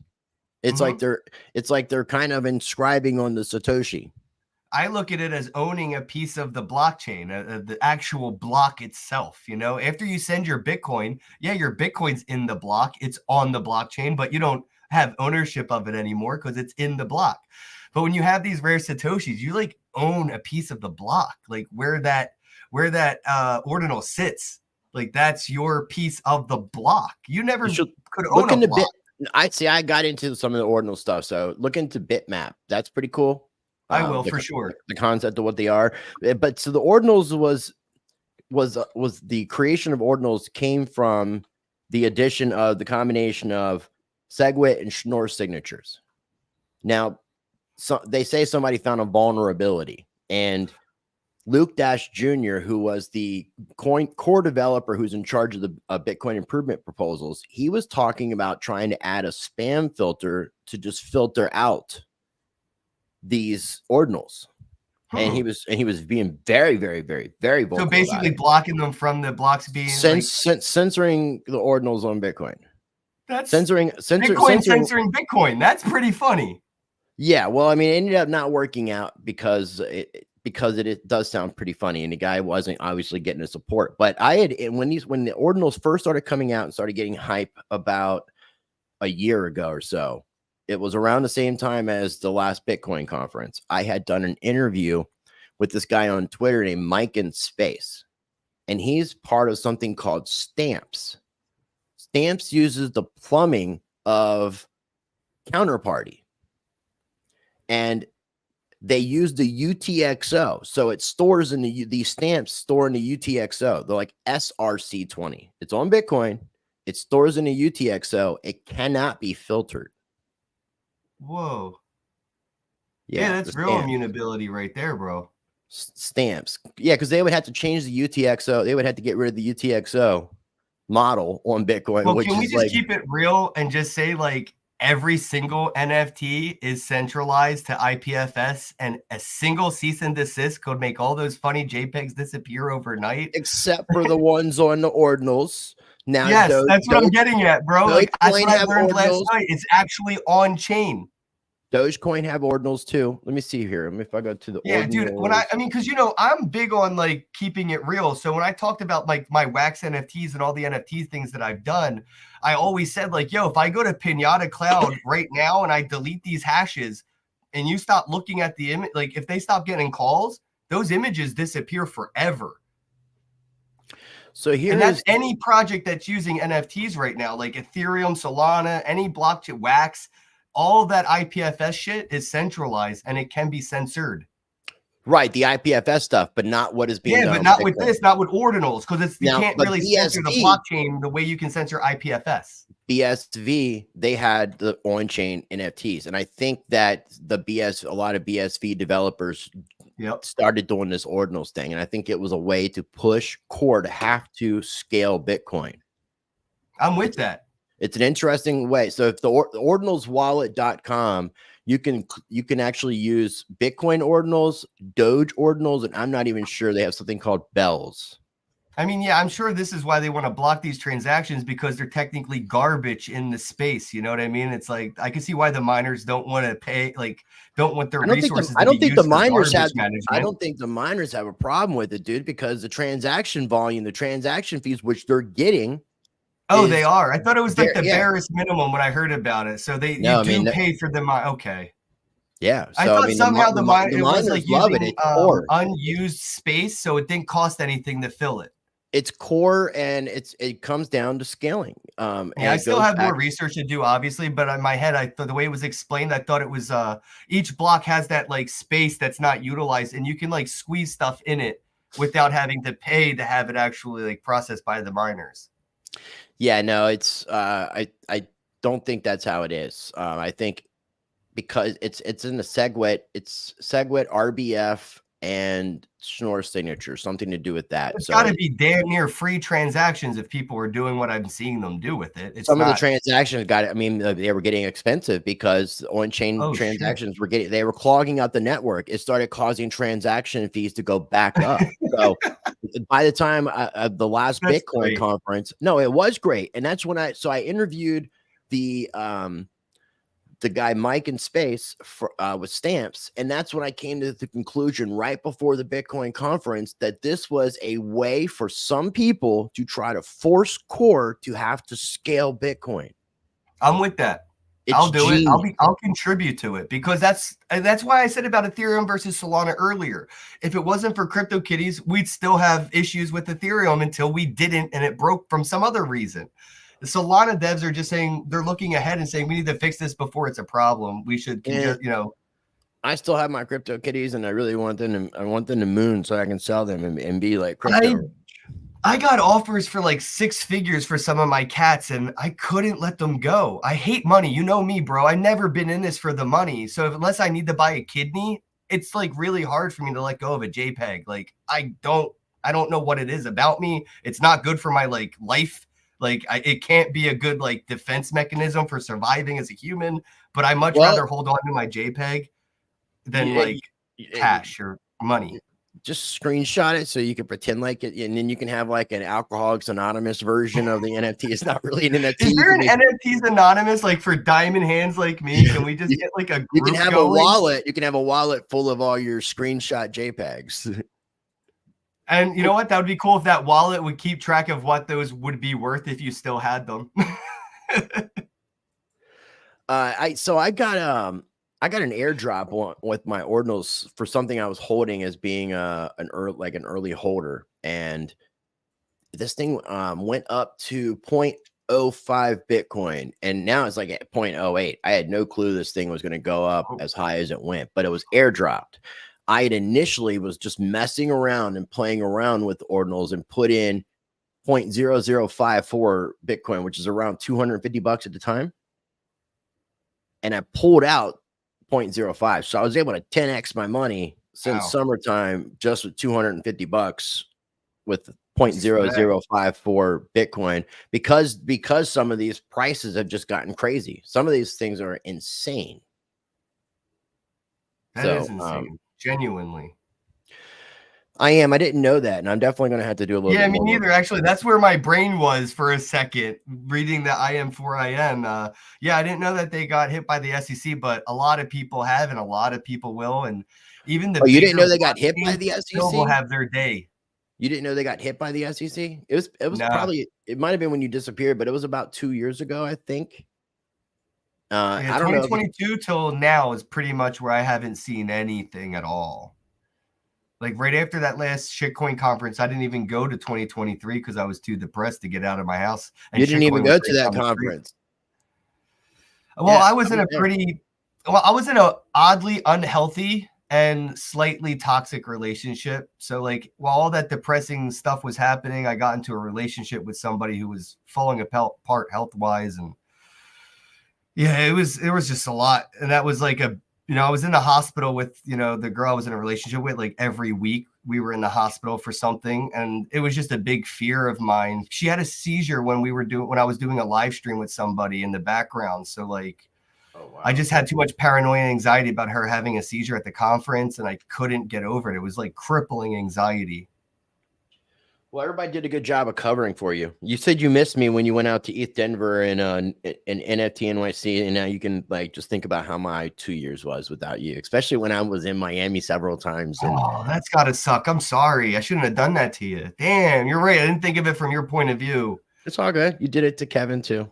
It's like they're kind of inscribing on the Satoshi. I look at it as owning a piece of the blockchain, the actual block itself. You know, after you send your Bitcoin, yeah, your Bitcoin's in the block, it's on the blockchain, but you don't have ownership of it anymore because it's in the block. But when you have these rare Satoshis, you like own a piece of the block, like where that ordinal sits. Like that's your piece of the block. You never could own a block. I got into some of the ordinal stuff. So look into Bitmap. That's pretty cool. I will for sure. The concept of what they are. But so the ordinals was the creation of ordinals came from the addition of the combination of SegWit and Schnorr signatures. Now, so they say somebody found a vulnerability, and Luke Dash Jr., who was the core developer who's in charge of the Bitcoin improvement proposals, he was talking about trying to add a spam filter to just filter out these ordinals. And he was being very, very, very, very vocal. So basically blocking them from the blocks being censoring the ordinals on Bitcoin. That's censoring Bitcoin. That's pretty funny. Yeah, well, I mean, it ended up not working out because it does sound pretty funny, and the guy wasn't obviously getting the support. But when the ordinals first started coming out and started getting hype about a year ago or so, it was around the same time as the last Bitcoin conference. I had done an interview with this guy on Twitter named Mike in Space, and he's part of something called Stamps. Stamps uses the plumbing of Counterparty. And they use the UTXO. So it stores in these stamps store in the UTXO. They're like SRC20. It's on Bitcoin. It stores in the UTXO. It cannot be filtered. Whoa. Yeah, that's real immutability right there, bro. Stamps. Yeah, because they would have to change the UTXO. They would have to get rid of the UTXO model on Bitcoin. Well, can we just keep it real and just say like every single NFT is centralized to IPFS, and a single cease and desist could make all those funny JPEGs disappear overnight? Except for the ones on the ordinals. Now, yes, that's what I'm getting at, bro. Like, that's what I learned last night. It's actually on chain. Dogecoin have ordinals too. Let me see here. If I go to the ordinals. Dude, when I mean, because I'm big on like keeping it real. So when I talked about like my wax NFTs and all the NFT things that I've done, I always said like, yo, if I go to Pinata Cloud right now and I delete these hashes, and you stop looking at the image, like if they stop getting calls, those images disappear forever. So here, and that's any project that's using NFTs right now, like Ethereum, Solana, any blockchain, Wax. All that IPFS shit is centralized and it can be censored. Right, the IPFS stuff, but not what is being done. Yeah, but not with this, not with ordinals, because you can't really censor the blockchain the way you can censor IPFS. BSV, they had the on-chain NFTs, and I think that a lot of BSV developers started doing this ordinals thing, and I think it was a way to push core to have to scale Bitcoin. I'm with that. It's an interesting way. So if the ordinalswallet.com, you can actually use Bitcoin ordinals, Doge ordinals, and I'm not even sure they have something called bells. I mean, yeah, I'm sure this is why they want to block these transactions, because they're technically garbage in the space. You know what I mean? It's like, I can see why the miners don't want to pay, like, don't want their resources to be used for garbage management. I don't think the miners have a problem with it, dude, because the transaction volume, the transaction fees, which they're getting. Oh, they are. I thought it was like the barest minimum when I heard about it. So you do pay for the mine. Okay. Yeah. So, I thought somehow the miners was like using unused space, so it didn't cost anything to fill it. It's core, and it comes down to scaling. Yeah, I still have more research to do, obviously, but in my head, I thought the way it was explained, I thought it was each block has that like space that's not utilized, and you can like squeeze stuff in it without having to pay to have it actually like processed by the miners. Yeah, no, it's I don't think that's how it is. I think because it's in the SegWit, it's SegWit, RBF, and Schnorr signature, something to do with that. It's got to be damn near free transactions if people were doing what I'm seeing them do with it. Some of the transactions got it. I mean, they were getting expensive because on-chain transactions they were clogging out the network. It started causing transaction fees to go back up. So by the time of the last Bitcoin conference, no, it was great, and that's when I interviewed the guy Mike in Space for with Stamps, and that's when I came to the conclusion right before the Bitcoin conference that this was a way for some people to try to force core to have to scale Bitcoin. I'm with that. I'll do it. I'll contribute to it, because that's why I said about Ethereum versus Solana earlier. If it wasn't for CryptoKitties, we'd still have issues with Ethereum until we didn't, and it broke from some other reason. The Solana devs are just saying, they're looking ahead and saying, we need to fix this before it's a problem. We should, I still have my CryptoKitties, and I really want them to moon so I can sell them and be like crypto. I got offers for like 6 figures for some of my cats, and I couldn't let them go. I hate money. You know me, bro. I've never been in this for the money. So unless I need to buy a kidney, it's like really hard for me to let go of a JPEG. Like I don't know what it is about me. It's not good for my like life. Like it can't be a good like defense mechanism for surviving as a human, but I much rather hold on to my JPEG than cash or money. Just screenshot it so you can pretend like it, and then you can have like an Alcoholics Anonymous version of the NFT. It's not really an NFT. Is there an NFTs Anonymous like for diamond hands like me? Can we just get like a group You can have a wallet. You can have a wallet full of all your screenshot JPEGs. And you know what? That would be cool if that wallet would keep track of what those would be worth if you still had them. I got an airdrop with my ordinals for something I was holding as being an early holder, and this thing went up to 0.05 Bitcoin, and now it's like at 0.08. I had no clue this thing was going to go up as high as it went, but it was airdropped. I had initially was just messing around and playing around with ordinals and put in 0.0054 Bitcoin, which is around $250 at the time. And I pulled out 0.05. So I was able to 10x my money since summertime just with $250 with 0.0054 Bitcoin, because some of these prices have just gotten crazy. Some of these things are insane. That is insane. Genuinely. I didn't know that, and I'm definitely going to have to do a little bit me more neither. work. Actually, that's where my brain was for a second, reading the IM4IM. I didn't know that they got hit by the SEC, but a lot of people have, and a lot of people will. And even the you didn't know they got hit by the SEC? Will have their day. You didn't know they got hit by the SEC? It was probably, it might have been when you disappeared, but it was about 2 years ago, I think. I don't know. 2022 till now is pretty much where I haven't seen anything at all. Like right after that last shitcoin conference, I didn't even go to 2023 because I was too depressed to get out of my house. And you didn't even go to that conference. Well, I was in I was in a oddly unhealthy and slightly toxic relationship. So like while all that depressing stuff was happening, I got into a relationship with somebody who was falling apart health-wise, and it was just a lot. And that was like I was in the hospital with, the girl I was in a relationship with, like every week we were in the hospital for something. And it was just a big fear of mine. She had a seizure when I was doing a live stream with somebody in the background. So like, Oh, wow. I just had too much paranoia and anxiety about her having a seizure at the conference, and I couldn't get over it. It was like crippling anxiety. Well, everybody did a good job of covering for you. You said you missed me when you went out to ETH Denver and NFT NYC, and now you can like just think about how my 2 years was without you, especially when I was in Miami several times. And Oh, that's gotta suck. I'm sorry. I shouldn't have done that to you. Damn, you're right. I didn't think of it from your point of view. it's all good. You did it to Kevin too.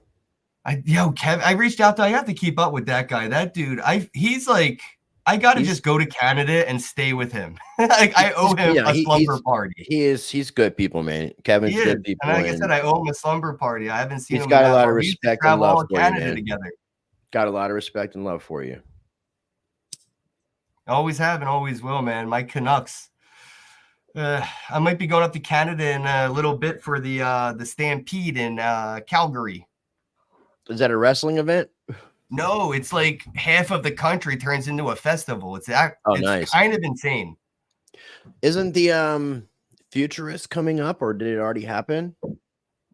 Kev, I reached out to. I have to keep up with that guy. That dude. He's like. I got to just go to Canada and stay with him. Like I owe him a slumber party. He's good people, man. Kevin's good people. And like I said, I owe him a slumber party. I haven't seen him. He's got a lot of respect and love for you, man. Together. Got a lot of respect and love for you. Always have and always will, man. My Canucks. I might be going up to Canada in a little bit for the Stampede in Calgary. Is that a wrestling event? No, it's like half of the country turns into a festival. It's nice. Kind of insane. Isn't the Futurist coming up, or did it already happen?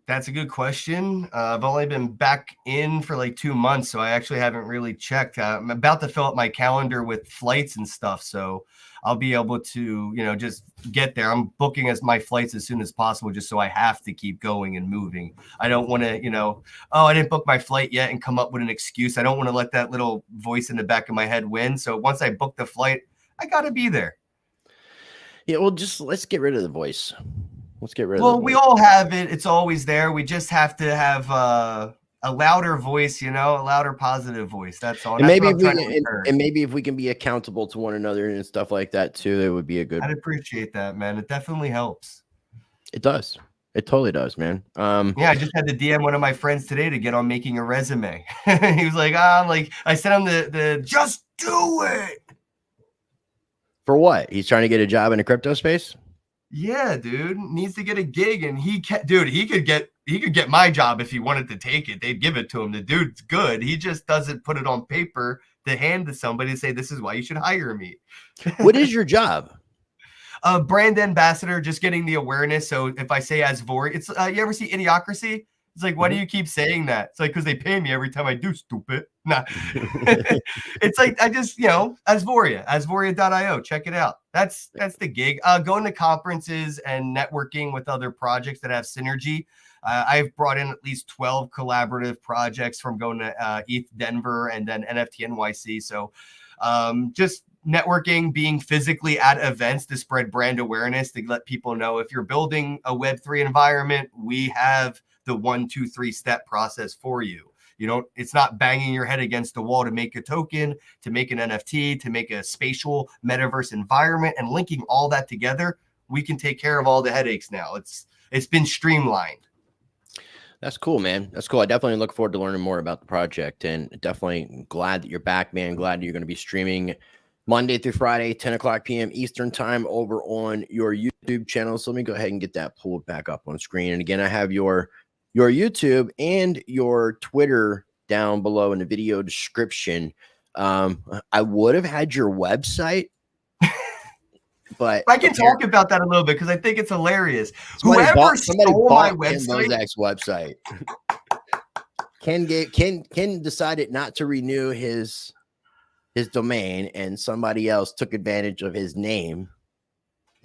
That's a good question. I've only been back in for like 2 months, so I actually haven't really checked. I'm about to fill up my calendar with flights and stuff, so I'll be able to, just get there. I'm booking my flights as soon as possible, just so I have to keep going and moving. I don't want to, I didn't book my flight yet and come up with an excuse. I don't want to let that little voice in the back of my head win. So once I book the flight, I got to be there. Yeah, well, let's get rid of the voice. Let's get rid of it. Well, we all have it. It's always there. We just have to have a louder voice, a louder positive voice. That's all. And maybe if we can be accountable to one another and stuff like that too, it would be a good. I'd appreciate that, man. It definitely helps. It does. It totally does, man. Yeah, I just had to DM one of my friends today to get on making a resume. He was like, I sent him the just do it. For what? He's trying to get a job in a crypto space? Yeah, dude, needs to get a gig, and he could get my job if he wanted to take it. They'd give it to him. The dude's good. He just doesn't put it on paper to hand to somebody and say, this is why you should hire me. What is your job? Brand ambassador, just getting the awareness. So if I say Asoria, it's you ever see Idiocracy? It's like, why do you keep saying that? It's like, because they pay me every time I do, stupid. Nah. It's like, I just, Asoria, Asoria.io. Check it out. That's the gig. Going to conferences and networking with other projects that have synergy. I've brought in at least 12 collaborative projects from going to ETH Denver and then NFT NYC. So just networking, being physically at events to spread brand awareness, to let people know if you're building a Web3 environment, we have the 1, 2, 3 step process for you. It's not banging your head against the wall to make a token, to make an NFT, to make a spatial metaverse environment, and linking all that together. We can take care of all the headaches now. It's been streamlined. That's cool, man. That's cool. I definitely look forward to learning more about the project, and definitely glad that you're back, man. Glad you're going to be streaming Monday through Friday, 10 o'clock p.m. Eastern time over on your YouTube channel. So let me go ahead and get that pulled back up on screen. And again, I have your YouTube and your Twitter down below in the video description. I would have had your website, but I can talk about that a little bit because I think it's hilarious. Whoever stole my website. Bozak's website. Kenn decided not to renew his domain, and somebody else took advantage of his name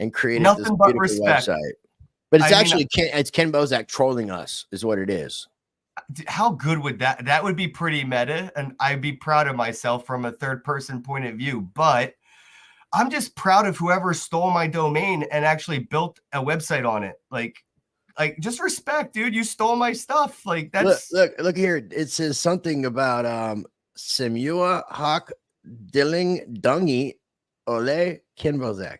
and created this beautiful website. But it's Kenn Bosak trolling us is what it is. How good would that would be pretty meta, and I'd be proud of myself from a third person point of view. But I'm just proud of whoever stole my domain and actually built a website on it. Like just respect, dude. You stole my stuff. Like that's look here. It says something about Semua Hawk Dilling Dungy Ole Kenn Bosak.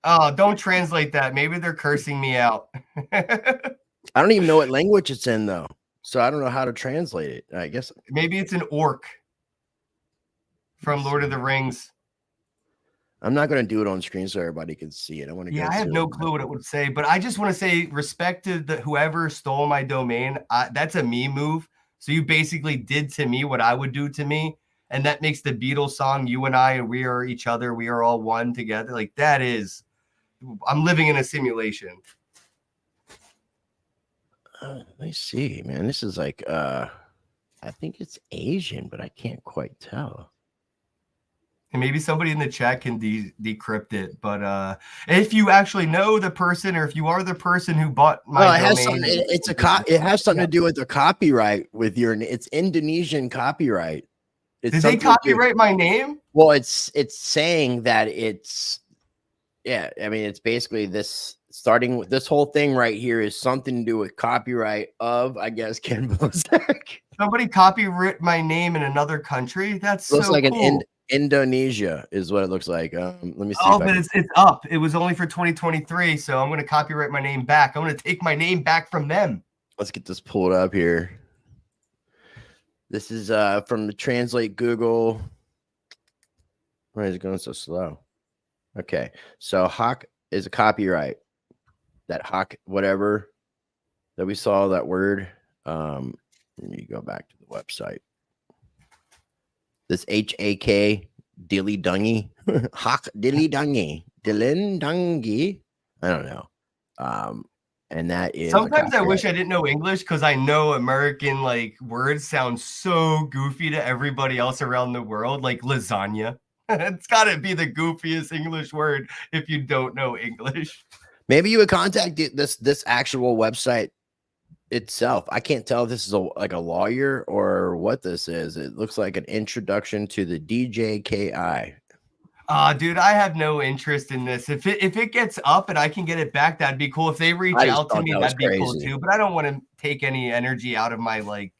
Oh, don't translate that. Maybe they're cursing me out. I don't even know what language it's in, though. So I don't know how to translate it. I guess maybe it's an orc from Lord of the Rings. I'm not going to do it on screen so everybody can see it. I have no clue what it would say, but I just want to say respect to whoever stole my domain. That's a me move. So you basically did to me what I would do to me. And that makes the Beatles song, You and I, we are each other, we are all one together. Like that is, I'm living in a simulation. Let me see, man. This is like, I think it's Asian, but I can't quite tell. And maybe somebody in the chat can decrypt it. But if you actually know the person, or if you are the person who bought my it has domain, something. It has something to do with the copyright with your. It's Indonesian copyright. Did they copyright my name? Well, it's saying that it's. Yeah, I mean, it's basically this. Starting with this whole thing right here is something to do with copyright of, I guess, Kenn Bosak. Somebody copyright my name in another country. That's Looks so like cool. Indonesia is what it looks like. Let me see. Oh, but it's up. It was only for 2023, so I'm going to copyright my name back. I'm going to take my name back from them. Let's get this pulled up here. This is from the Translate Google. Why is it going so slow? Okay, so Hawk is a copyright. That Hawk, whatever that we saw, that word. Let me go back to the website. This HAK dilly dungy, Hawk dilly dungy, Dylan dungy. I don't know. And that is sometimes I wish I didn't know English, because I know American like words sound so goofy to everybody else around the world, like lasagna. It's got to be the goofiest English word if you don't know English. Maybe you would contact this actual website itself. I can't tell if this is like a lawyer or what this is. It looks like an introduction to the DJKI. Dude, I have no interest in this. If it gets up and I can get it back, that'd be cool. If they reach out to me, that'd be cool too. But I don't want to take any energy out of my, like,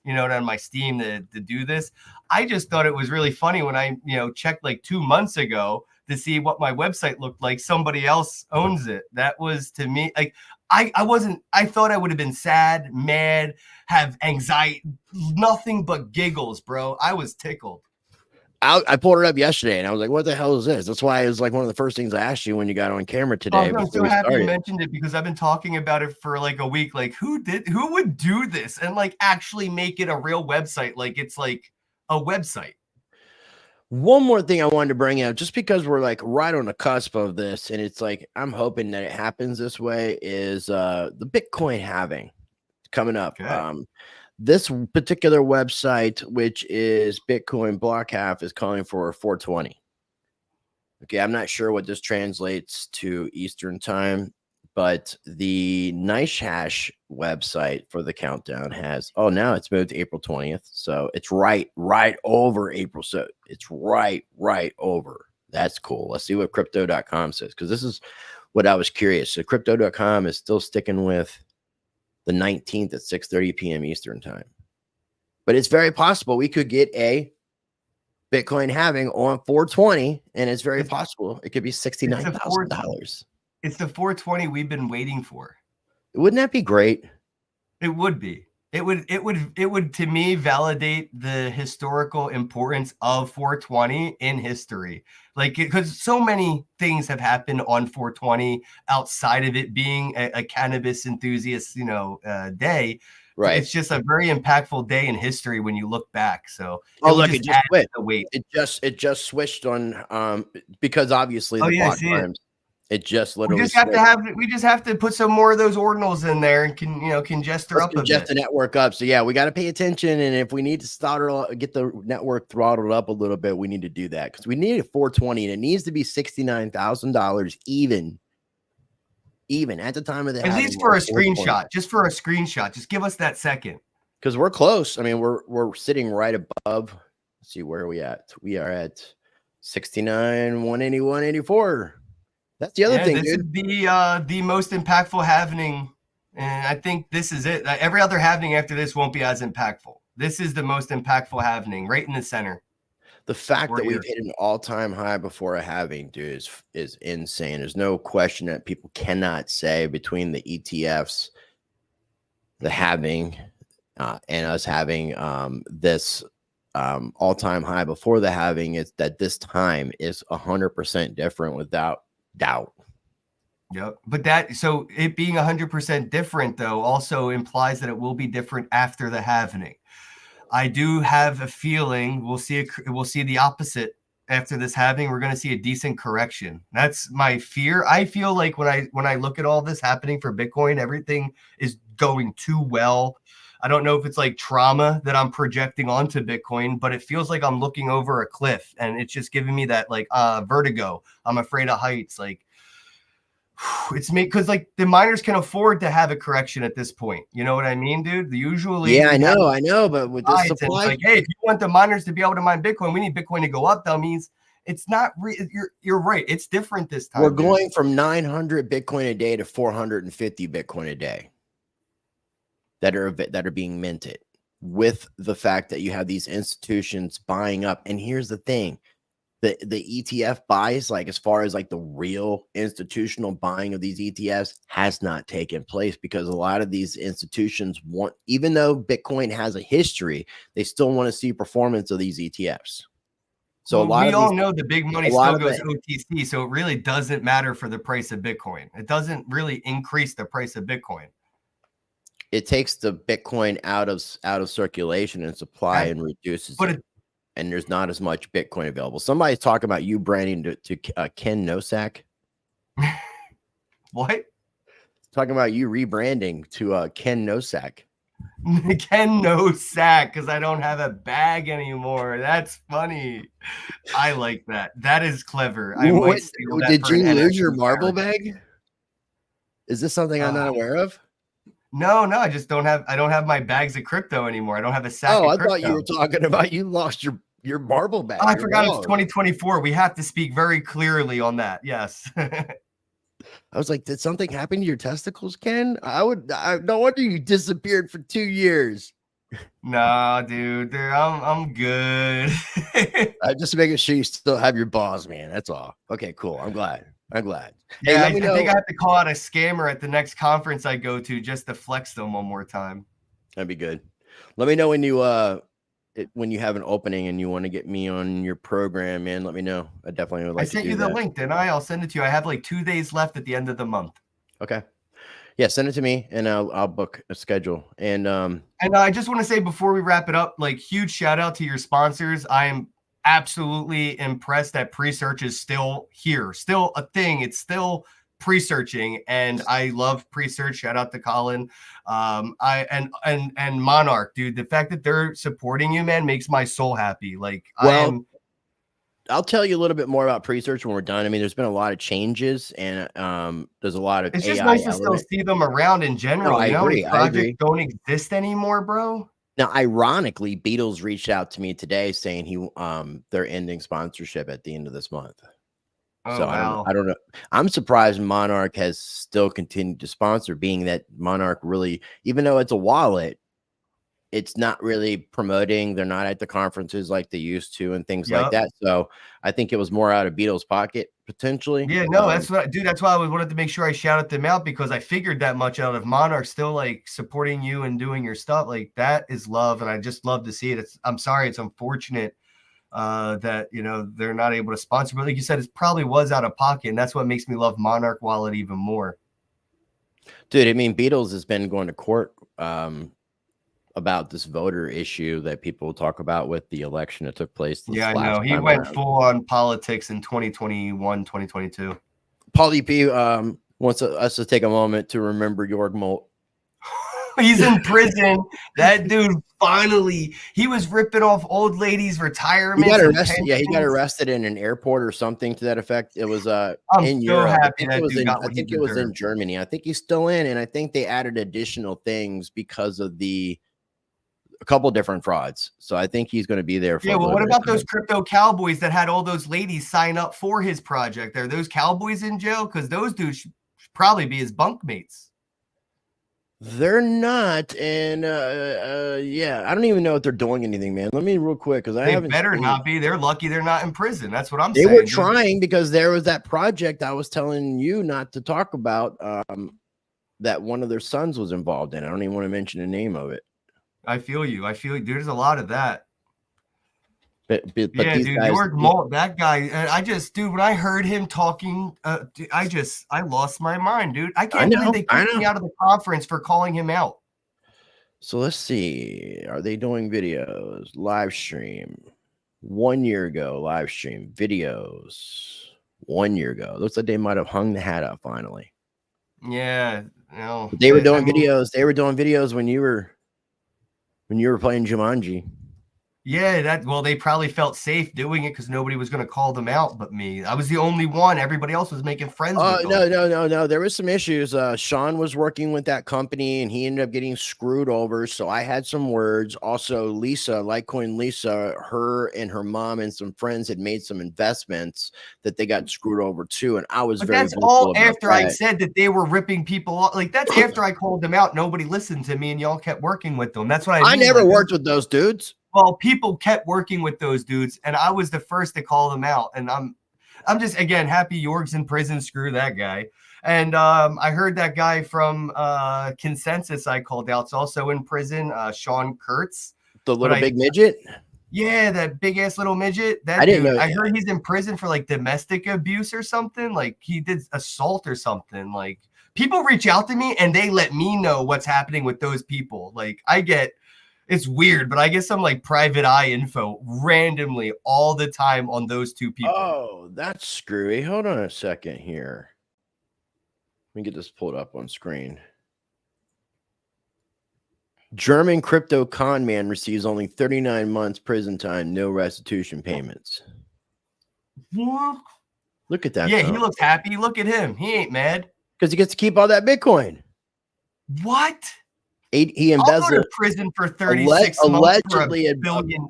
out of my steam to do this. I just thought it was really funny when I, checked like 2 months ago to see what my website looked like. Somebody else owns it. That was, to me, like, I thought I would have been sad, mad, have anxiety, nothing but giggles, bro. I was tickled. I pulled it up yesterday and I was like, what the hell is this? That's why it was like one of the first things I asked you when you got on camera today. I'm so happy you mentioned it, because I've been talking about it for like a week. Like, who would do this and like actually make it a real website? Like, it's like a website. One more thing I wanted to bring up, just because we're like right on the cusp of this, and it's like I'm hoping that it happens this way, is the Bitcoin halving coming up. Okay. This particular website, which is Bitcoin Block Half, is calling for 420. Okay, I'm not sure what this translates to Eastern time, but the NiceHash website for the countdown has, now it's moved to April 20th. So it's right over April. So it's right over. That's cool. Let's see what crypto.com says, because this is what I was curious. So crypto.com is still sticking with the 19th at 6:30 p.m. Eastern time. But it's very possible we could get a Bitcoin halving on 420, and it's very possible it could be $69,000. It's the 420 we've been waiting for. Wouldn't that be great? It would be. It would to me validate the historical importance of 420 in history. Like, because so many things have happened on 420 outside of it being a cannabis enthusiast, day. Right. It's just a very impactful day in history when you look back. So look, it just switched. It just swithed on because obviously the block times. It just literally. We just have to put some more of those ordinals in there and congest her up a bit. Congest the network up. So yeah, we got to pay attention, and if we need to get the network throttled up a little bit, we need to do that, because we need a 420, and it needs to be $69,000 even at the time of the. At least for a screenshot, just for a screenshot, just give us that second. Because we're close. I mean, we're sitting right above. Let's see, where are we at? We are at 69, 180, 184. That's the other thing, this dude. Is the most impactful halving, and I think this is it. Every other halving after this won't be as impactful. This is the most impactful halving, right in the center. The fact that we've hit an all-time high before a halving, dude, is insane. There's no question that people cannot say between the ETFs, the halving, and us having this all-time high before the halving, is that this time is 100% different without doubt. Yep. But so it being 100% different, though, also implies that it will be different after the halving. I do have a feeling we'll see the opposite after this halving. We're going to see a decent correction. That's my fear. I feel like when I look at all this happening for Bitcoin, everything is going too well. I don't know if it's like trauma that I'm projecting onto Bitcoin, but it feels like I'm looking over a cliff and it's just giving me that like vertigo. I'm afraid of heights. Like it's me because like the miners can afford to have a correction at this point. You know what I mean, dude? Usually, yeah, I know, but with this supply, like, hey, if you want the miners to be able to mine Bitcoin, we need Bitcoin to go up. That means it's not. You're right. It's different this time. We're going from 900 Bitcoin a day to 450 Bitcoin a day that are being minted, with the fact that you have these institutions buying up. And here's the thing. The ETF buys, like as far as like the real institutional buying of these ETFs, has not taken place because a lot of these institutions want, even though Bitcoin has a history, they still want to see performance of these ETFs. So well, we all know the big money still goes OTC, so it really doesn't matter for the price of Bitcoin. It doesn't really increase the price of Bitcoin. It takes the Bitcoin out of circulation and supply and reduces it. And there's not as much Bitcoin available. Somebody's talking about you branding to Kenn Nosak. What? Talking about you rebranding to Kenn Nosak. Kenn Nosak, because I don't have a bag anymore. That's funny. I like that. That is clever. I might steal that. Did you lose your marble bag? Is this something I'm not aware of? No, I just don't have. I don't have my bags of crypto anymore. I don't have a sack. Oh, of crypto. I thought you were talking about you lost your marble bag. Oh, I forgot it's 2024. We have to speak very clearly on that. Yes. I was like, did something happen to your testicles, Kenn? No wonder you disappeared for 2 years. Nah, dude, I'm good. I'm just making sure you still have your balls, man. That's all. Okay, cool. I'm glad. Hey, I think I have to call out a scammer at the next conference I go to just to flex them one more time. That'd be good. Let me know when you have an opening and you want to get me on your program, man. Let me know. I definitely would like to do that. I sent you the link, didn't I? I'll send it to you. I have like 2 days left at the end of the month. Okay. Yeah, send it to me and I'll book a schedule. And I just want to say before we wrap it up, like huge shout out to your sponsors. I am absolutely impressed that Presearch is still here, still a thing. It's still Presearching, and I love Presearch. Shout out to Colin, and Monarch, dude. The fact that they're supporting you, man, makes my soul happy. Like, I'll tell you a little bit more about Presearch when we're done. I mean, there's been a lot of changes, and there's a lot of. It's just nice to still see them around in general. No, I agree. Projects don't exist anymore, bro. Now, ironically, Beatles reached out to me today saying they're ending sponsorship at the end of this month. Oh, so wow. I don't know. I'm surprised Monarch has still continued to sponsor, being that Monarch really, even though it's a wallet, it's not really promoting. They're not at the conferences like they used to and things like that. So I think it was more out of Beatles' pocket potentially. Yeah, no, that's what, dude. That's why I wanted to make sure I shouted them out, because I figured that much out of Monarch still like supporting you and doing your stuff. Like, that is love, and I just love to see it. I'm sorry, it's unfortunate that they're not able to sponsor, but like you said, it probably was out of pocket, and that's what makes me love Monarch Wallet even more. Dude, I mean, Beatles has been going to court about this voter issue that people talk about with the election that took place. Yeah, I know. He went full on politics in 2021, 2022. Paulie P wants us to take a moment to remember Jorg Molt. He's in prison. That dude finally, he was ripping off old ladies' retirement. He got arrested. Yeah, he got arrested in an airport or something to that effect. It was in Europe. I think it was in Germany. I think he's still in, and I think they added additional things because of a couple different frauds. So I think he's going to be there for well, what about those crypto cowboys that had all those ladies sign up for his project? Are those cowboys in jail? Because those dudes should probably be his bunkmates. They're not, and yeah, I don't even know if they're doing anything, man. Let me real quick, because they better not be. They're lucky they're not in prison. That's what I'm saying. They were trying, because there was that project I was telling you not to talk about, that one of their sons was involved in. I don't even want to mention the name of it. I feel you. There's a lot of that. But yeah, dude, Jorg Molt, that guy. Dude, when I heard him talking, I lost my mind, dude. I can't believe they kicked me out of the conference for calling him out. So let's see. Are they doing videos? Live stream 1 year ago. Live stream videos 1 year ago. Looks like they might have hung the hat up finally. Yeah, no. But they were doing videos. They were doing videos when you were when you were playing Jumanji. Yeah, well, they probably felt safe doing it because nobody was going to call them out but me. I was the only one. Everybody else was making friends with them. No. There was some issues. Sean was working with that company and he ended up getting screwed over. So I had some words. Also, Lisa, Litecoin Lisa, her and her mom and some friends had made some investments that they got screwed over too. And I was very that's all after that. I said that they were ripping people off. Like, that's after I called them out. Nobody listened to me and y'all kept working with them. That's what I mean. Never worked with those dudes. Well, people kept working with those dudes, and I was the first to call them out. And I'm just, again, happy Jorg's in prison. Screw that guy. And I heard that guy from Consensus I called out is also in prison, Sean Kurtz. The little big midget? Yeah, that big-ass little midget. That I didn't know. I heard he's in prison for, like, domestic abuse or something. Like, he did assault or something. Like, people reach out to me, and they let me know what's happening with those people. Like, it's weird, but I get some like private eye info randomly all the time on those two people. Oh, that's screwy. Hold on a second here. Let me get this pulled up on screen. German crypto con man receives only 39 months prison time, no restitution payments. What? Look at that. Yeah, he looks happy. Look at him. He ain't mad. Because he gets to keep all that Bitcoin. What? He embezzled. I'll go to prison for 36 months for $1 billion.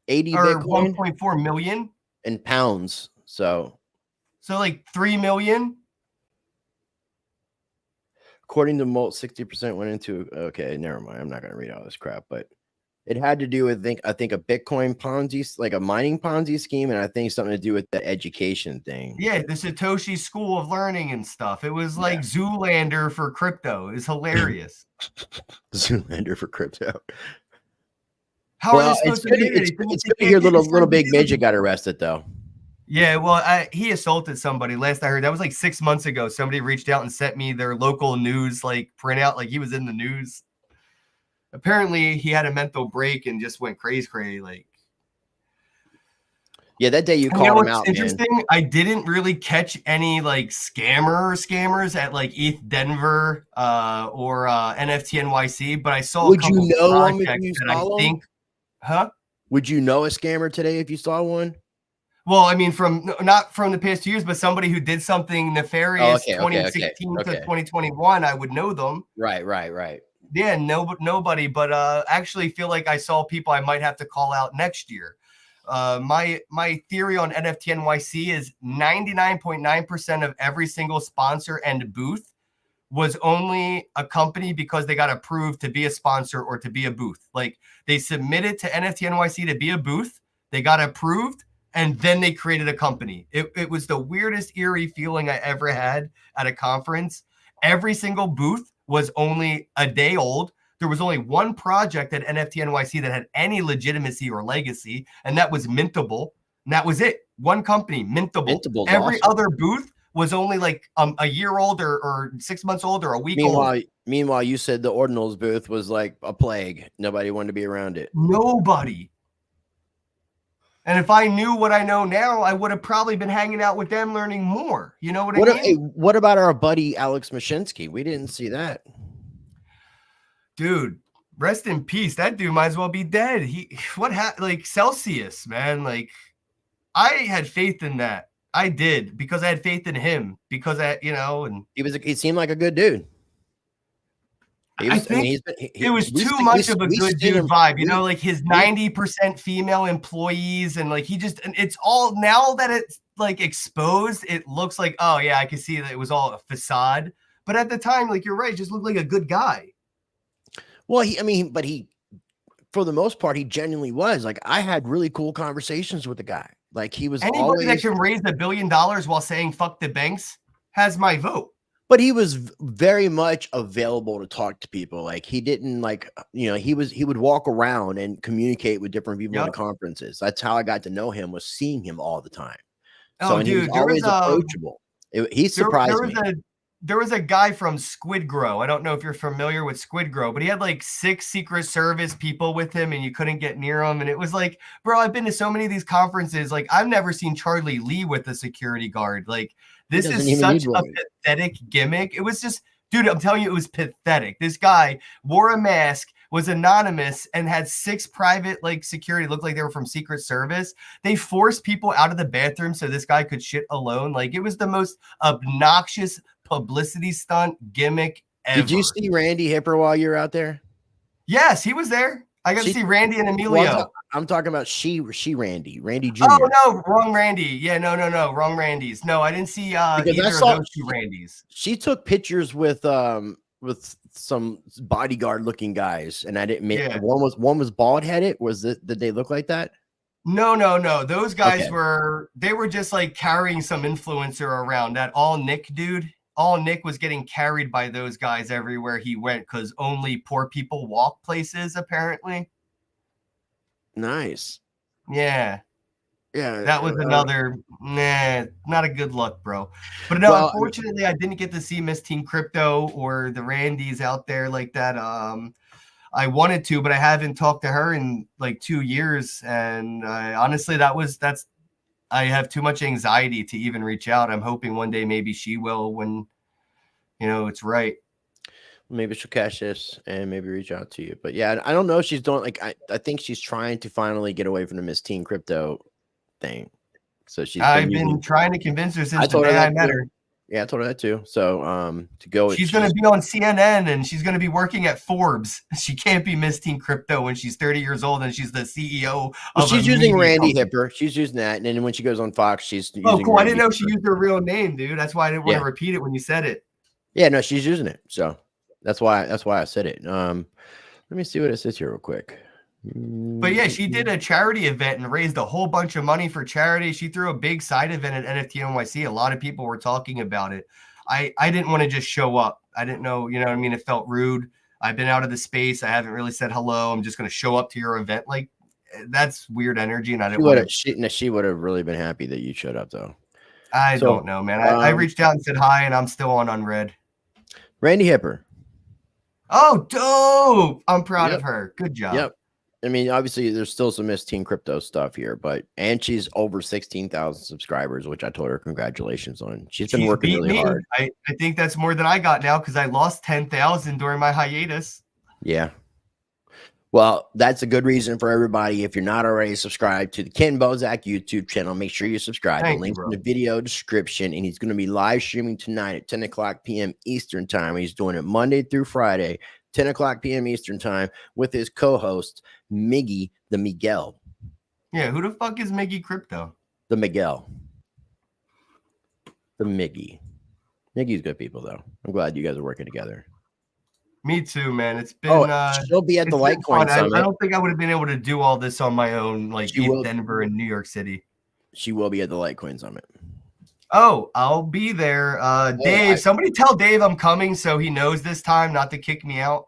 80 or Bitcoin 1.4 million in pounds. So like 3 million. According to Molt, 60% went into. Okay, never mind. I'm not going to read all this crap, but it had to do with I think a Bitcoin Ponzi, like a mining Ponzi scheme, and I think something to do with the education thing. Yeah, the Satoshi School of Learning and stuff. It was like Zoolander for crypto. It's hilarious. Zoolander for crypto. How are they supposed to do it? It's good to hear little big midget got arrested though. Yeah, well, he assaulted somebody. Last I heard, that was like 6 months ago. Somebody reached out and sent me their local news like printout, like he was in the news. Apparently, he had a mental break and just went crazy. Like, yeah, that day you called him out. Interesting. Man. I didn't really catch any like scammers at like ETH Denver or NFT NYC, but I saw. Would you know him if you saw one? Huh? Would you know a scammer today if you saw one? Well, I mean, not from the past 2 years, but somebody who did something nefarious 2016 to 2021, I would know them. Right. Yeah, nobody, but actually feel like I saw people I might have to call out next year. My theory on NFT NYC is 99.9% of every single sponsor and booth was only a company because they got approved to be a sponsor or to be a booth. Like they submitted to NFT NYC to be a booth, they got approved, and then they created a company. It was the weirdest, eerie feeling I ever had at a conference. Every single booth was only a day old. There was only one project at NFT NYC that had any legitimacy or legacy, and that was Mintable. And that was it. One company, Mintable. Every other booth was only like a year old or 6 months old or a week old. Meanwhile, you said the Ordinals booth was like a plague. Nobody wanted to be around it. Nobody. And if I knew what I know now, I would have probably been hanging out with them learning more. You know what I mean? Hey, what about our buddy Alex Mashinsky? We didn't see that. Dude, rest in peace. That dude might as well be dead. Like Celsius, man. Like I had faith in that. I did because I had faith in him because and he seemed like a good dude. It was too much of a good dude vibe, like his 90% female employees and like it's all now that it's like exposed, it looks like, oh yeah, I can see that it was all a facade. But at the time, like you're right, just looked like a good guy. Well, but for the most part, he genuinely was. Like I had really cool conversations with the guy. Like he was anybody that can raise $1 billion while saying fuck the banks has my vote. But he was very much available to talk to people. Like he didn't he would walk around and communicate with different people in conferences. That's how I got to know him, was seeing him all the time. Oh, dude, he was always approachable. He surprised me. There was a guy from Squid Grow. I don't know if you're familiar with Squid Grow, but he had like 6 Secret Service people with him and you couldn't get near him. And it was like, bro, I've been to so many of these conferences. Like I've never seen Charlie Lee with a security guard. Like this is such a pathetic gimmick. It was just, dude, I'm telling you, it was pathetic. This guy wore a mask, was anonymous and had 6 private like security, looked like they were from Secret Service. They forced people out of the bathroom so this guy could shit alone. Like, it was the most obnoxious publicity stunt gimmick ever. Did you see Randy Hipper while you were out there? Yes, he was there. I got to see Randy and Emilio. Well, I'm talking about she Randy Jr. Oh no, wrong Randy. Yeah, no, wrong Randys. No, I didn't see either of those 2 Randys. She took pictures with some bodyguard looking guys, and I didn't make one was bald headed. Did they look like that? No. Those guys were just like carrying some influencer around. That All Nick dude. All Nick was getting carried by those guys everywhere he went because only poor people walk places, apparently. Nice. Yeah. Yeah. That was another, not a good look, bro. But no, unfortunately, I didn't get to see Miss Teen Crypto or the Randys out there like that. I wanted to, but I haven't talked to her in like 2 years. And honestly, I have too much anxiety to even reach out. I'm hoping one day maybe she will when, it's right. Maybe she'll catch this and maybe reach out to you. But yeah, I don't know if she's doing like I think she's trying to finally get away from the Miss Teen Crypto thing. So I've been trying to convince her since the day I met her. Yeah, I told her that too. So to go, she's going to be on CNN and she's going to be working at Forbes. She can't be Miss Teen Crypto when she's 30 years old and she's the CEO of. She's using Randy Hipper. She's using that, and then when she goes on Fox, she's using. Oh, cool! Randy I didn't know she used her real name, dude. That's why I didn't want to repeat it when you said it. Yeah, no, she's using it. So that's why I said it. Let me see what it says here real quick. But yeah, she did a charity event and raised a whole bunch of money for charity. She threw a big side event at NFT NYC. A lot of people were talking about it. I didn't want to just show up. I didn't know, what I mean? It felt rude. I've been out of the space. I haven't really said hello. I'm just going to show up to your event. Like, that's weird energy. And I didn't want to. She would have really been happy that you showed up, though. I don't know, man. I reached out and said hi, and I'm still on unread. Randy Hipper. Oh, dope. I'm proud of her. Good job. Yep. I mean, obviously, there's still some Miss Teen Crypto stuff here, and she's over 16,000 subscribers, which I told her congratulations on. She's been working really hard. I think that's more than I got now because I lost 10,000 during my hiatus. Yeah. Well, that's a good reason for everybody. If you're not already subscribed to the Kenn Bosak YouTube channel, make sure you subscribe. The link's in the video description, and he's going to be live streaming tonight at 10 o'clock p.m. Eastern time. He's doing it Monday through Friday, 10 o'clock p.m. Eastern time, with his co-host, Miggy the Miguel. Yeah, who the fuck is Miggy Crypto? The Miguel. The Miggy. Miggy's good people, though. I'm glad you guys are working together. Me too, man. It's been she'll be at the Litecoin Summit. I don't think I would have been able to do all this on my own, like in Denver and New York City. She will be at the Litecoin Summit. Oh, I'll be there. Dave, somebody tell Dave I'm coming so he knows this time not to kick me out.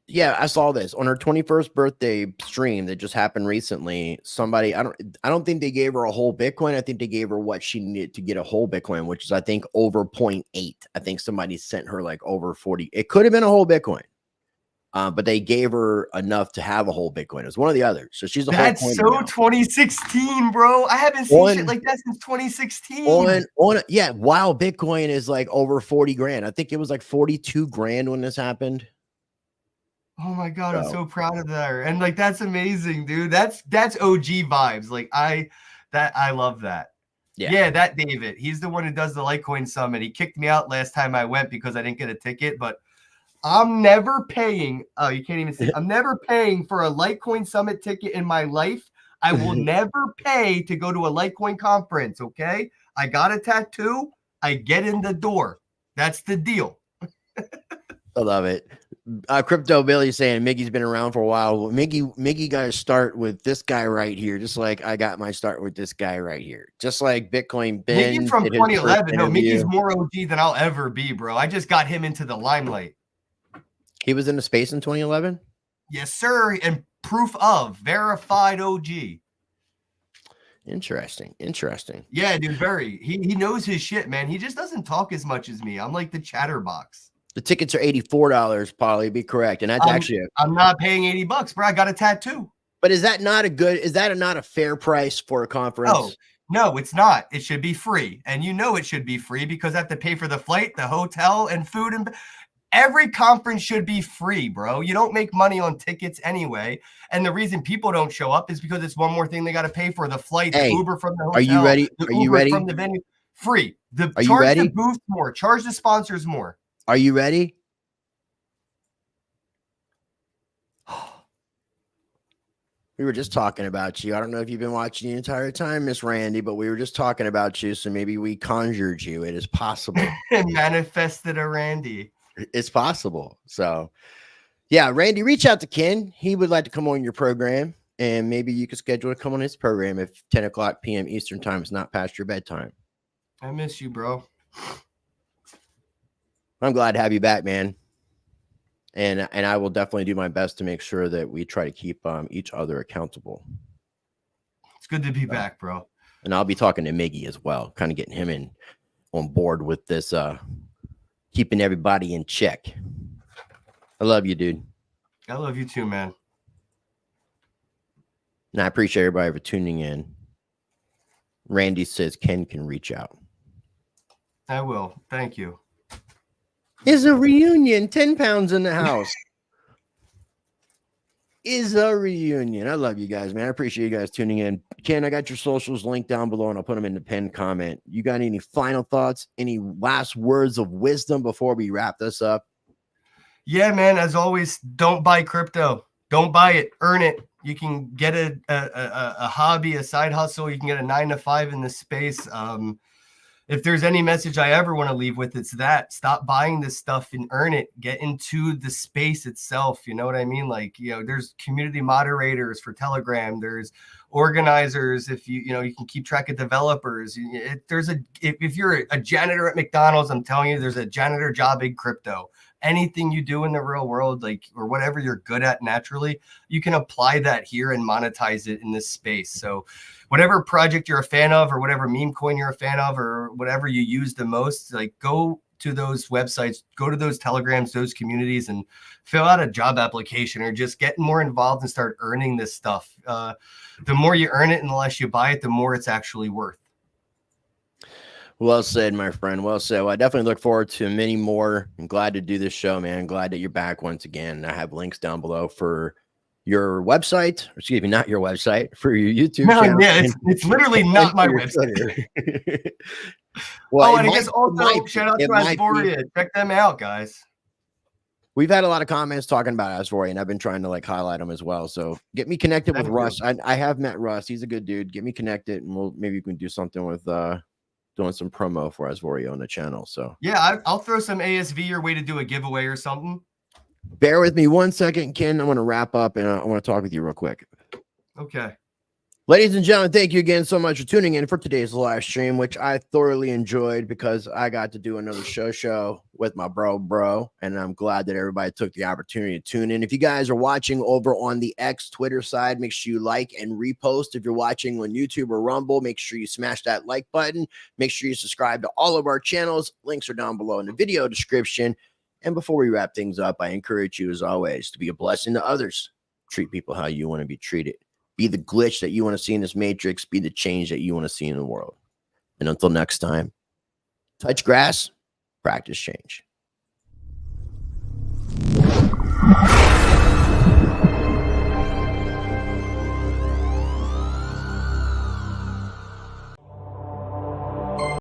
Yeah, I saw this on her 21st birthday stream that just happened recently. Somebody, I don't think they gave her a whole Bitcoin. I think they gave her what she needed to get a whole Bitcoin, which is I think over 0.8. I think somebody sent her like over 40. It could have been a whole Bitcoin. But they gave her enough to have a whole Bitcoin. It was one of the others. So she's a whole That's so now. 2016, bro. I haven't seen shit like that since 2016. Yeah, while Bitcoin is like over 40 grand. I think it was like 42 grand when this happened. Oh my God, I'm so proud of that. And like, that's amazing, dude. That's OG vibes. Like I love that. Yeah, that David. He's the one who does the Litecoin Summit. He kicked me out last time I went because I didn't get a ticket, but I'm never paying. Oh, you can't even see. I'm never paying for a Litecoin Summit ticket in my life. I will never pay to go to a Litecoin conference. Okay. I got a tattoo. I get in the door. That's the deal. I love it. Crypto Billy saying Miggy's been around for a while. Well, Miggy got to start with this guy right here, just like I got my start with this guy right here. Just like Bitcoin Ben. Miggy from 2011. No, Miggy's more OG than I'll ever be, bro. I just got him into the limelight. He was in the space in 2011? Yes, sir. And proof of verified OG. Interesting. Yeah, dude, very. He knows his shit, man. He just doesn't talk as much as me. I'm like the chatterbox. The tickets are $84, Polly. Be correct, and that's I'm not paying $80, bro. I got a tattoo. But is that not a fair price for a conference? Oh, no, it's not. It should be free, and you know it should be free because I have to pay for the flight, the hotel, and food. And Every conference should be free, bro. You don't make money on tickets anyway. And the reason people don't show up is because it's one more thing they got to pay for. The flight, the Uber from the hotel, are you ready? the Are you Uber ready? from the venue. Free. Are you charge ready? the booths more. Charge the sponsors more. Are you ready? We were just talking about you. I don't know if you've been watching the entire time, Miss Randy, but we were just talking about you. So maybe we conjured you. It is possible. Manifested a Randy. It's possible. So, yeah, Randy, reach out to Ken. He would like to come on your program, and maybe you could schedule to come on his program if 10 o'clock p.m. Eastern time is not past your bedtime. I miss you, bro. I'm glad to have you back, man. And I will definitely do my best to make sure that we try to keep each other accountable. It's good to be back, bro. And I'll be talking to Miggy as well, kind of getting him on board with this, keeping everybody in check. I love you, dude. I love you too, man. And I appreciate everybody for tuning in. Randy says Ken can reach out. I will. Thank you. Is a reunion. 10 pounds in the house. Is a reunion. I love you guys, man. I appreciate you guys tuning in. Ken, I got your socials linked down below, and I'll put them in the pinned comment. You got any final thoughts? Any last words of wisdom before we wrap this up? Yeah, man. As always, don't buy crypto. Don't buy it. Earn it. You can get a hobby, a side hustle. You can get a 9-to-5 in this space. If there's any message I ever want to leave with, it's that stop buying this stuff and earn it. Get into the space itself. You know what I mean? Like, there's community moderators for Telegram. There's organizers. If you can keep track of developers. If you're a janitor at McDonald's, I'm telling you, there's a janitor job in crypto. Anything you do in the real world, or whatever you're good at naturally, you can apply that here and monetize it in this space. So whatever project you're a fan of, or whatever meme coin you're a fan of, or whatever you use the most, go to those websites, go to those telegrams, those communities, and fill out a job application, or just get more involved and start earning this stuff. The more you earn it and the less you buy it, the more it's actually worth. Well said, my friend. Well said. Well, I definitely look forward to many more. I'm glad to do this show, man. Glad that you're back once again. I have links down below for your website, or excuse me, not your website, for your YouTube channel. Yeah, it's literally not my website. Well, and I guess also shout out to Asoria. Check them out, guys. We've had a lot of comments talking about Asoria, and I've been trying to highlight them as well. So get me connected with Russ. I have met Russ. He's a good dude. Get me connected, and maybe we can do something with doing some promo for Asoria on the channel. So yeah, I'll throw some ASV your way to do a giveaway or something. Bear with me 1 second, Ken. I'm going to wrap up, and I want to talk with you real quick. Okay. Ladies and gentlemen, thank you again so much for tuning in for today's live stream, which I thoroughly enjoyed because I got to do another show with my bro, and I'm glad that everybody took the opportunity to tune in. If you guys are watching over on the X Twitter side, make sure you like and repost. If you're watching on YouTube or Rumble, make sure you smash that like button. Make sure you subscribe to all of our channels. Links are down below in the video description. And before we wrap things up, I encourage you, as always, to be a blessing to others. Treat people how you want to be treated. Be the glitch that you want to see in this matrix. Be the change that you want to see in the world. And until next time, touch grass, practice change.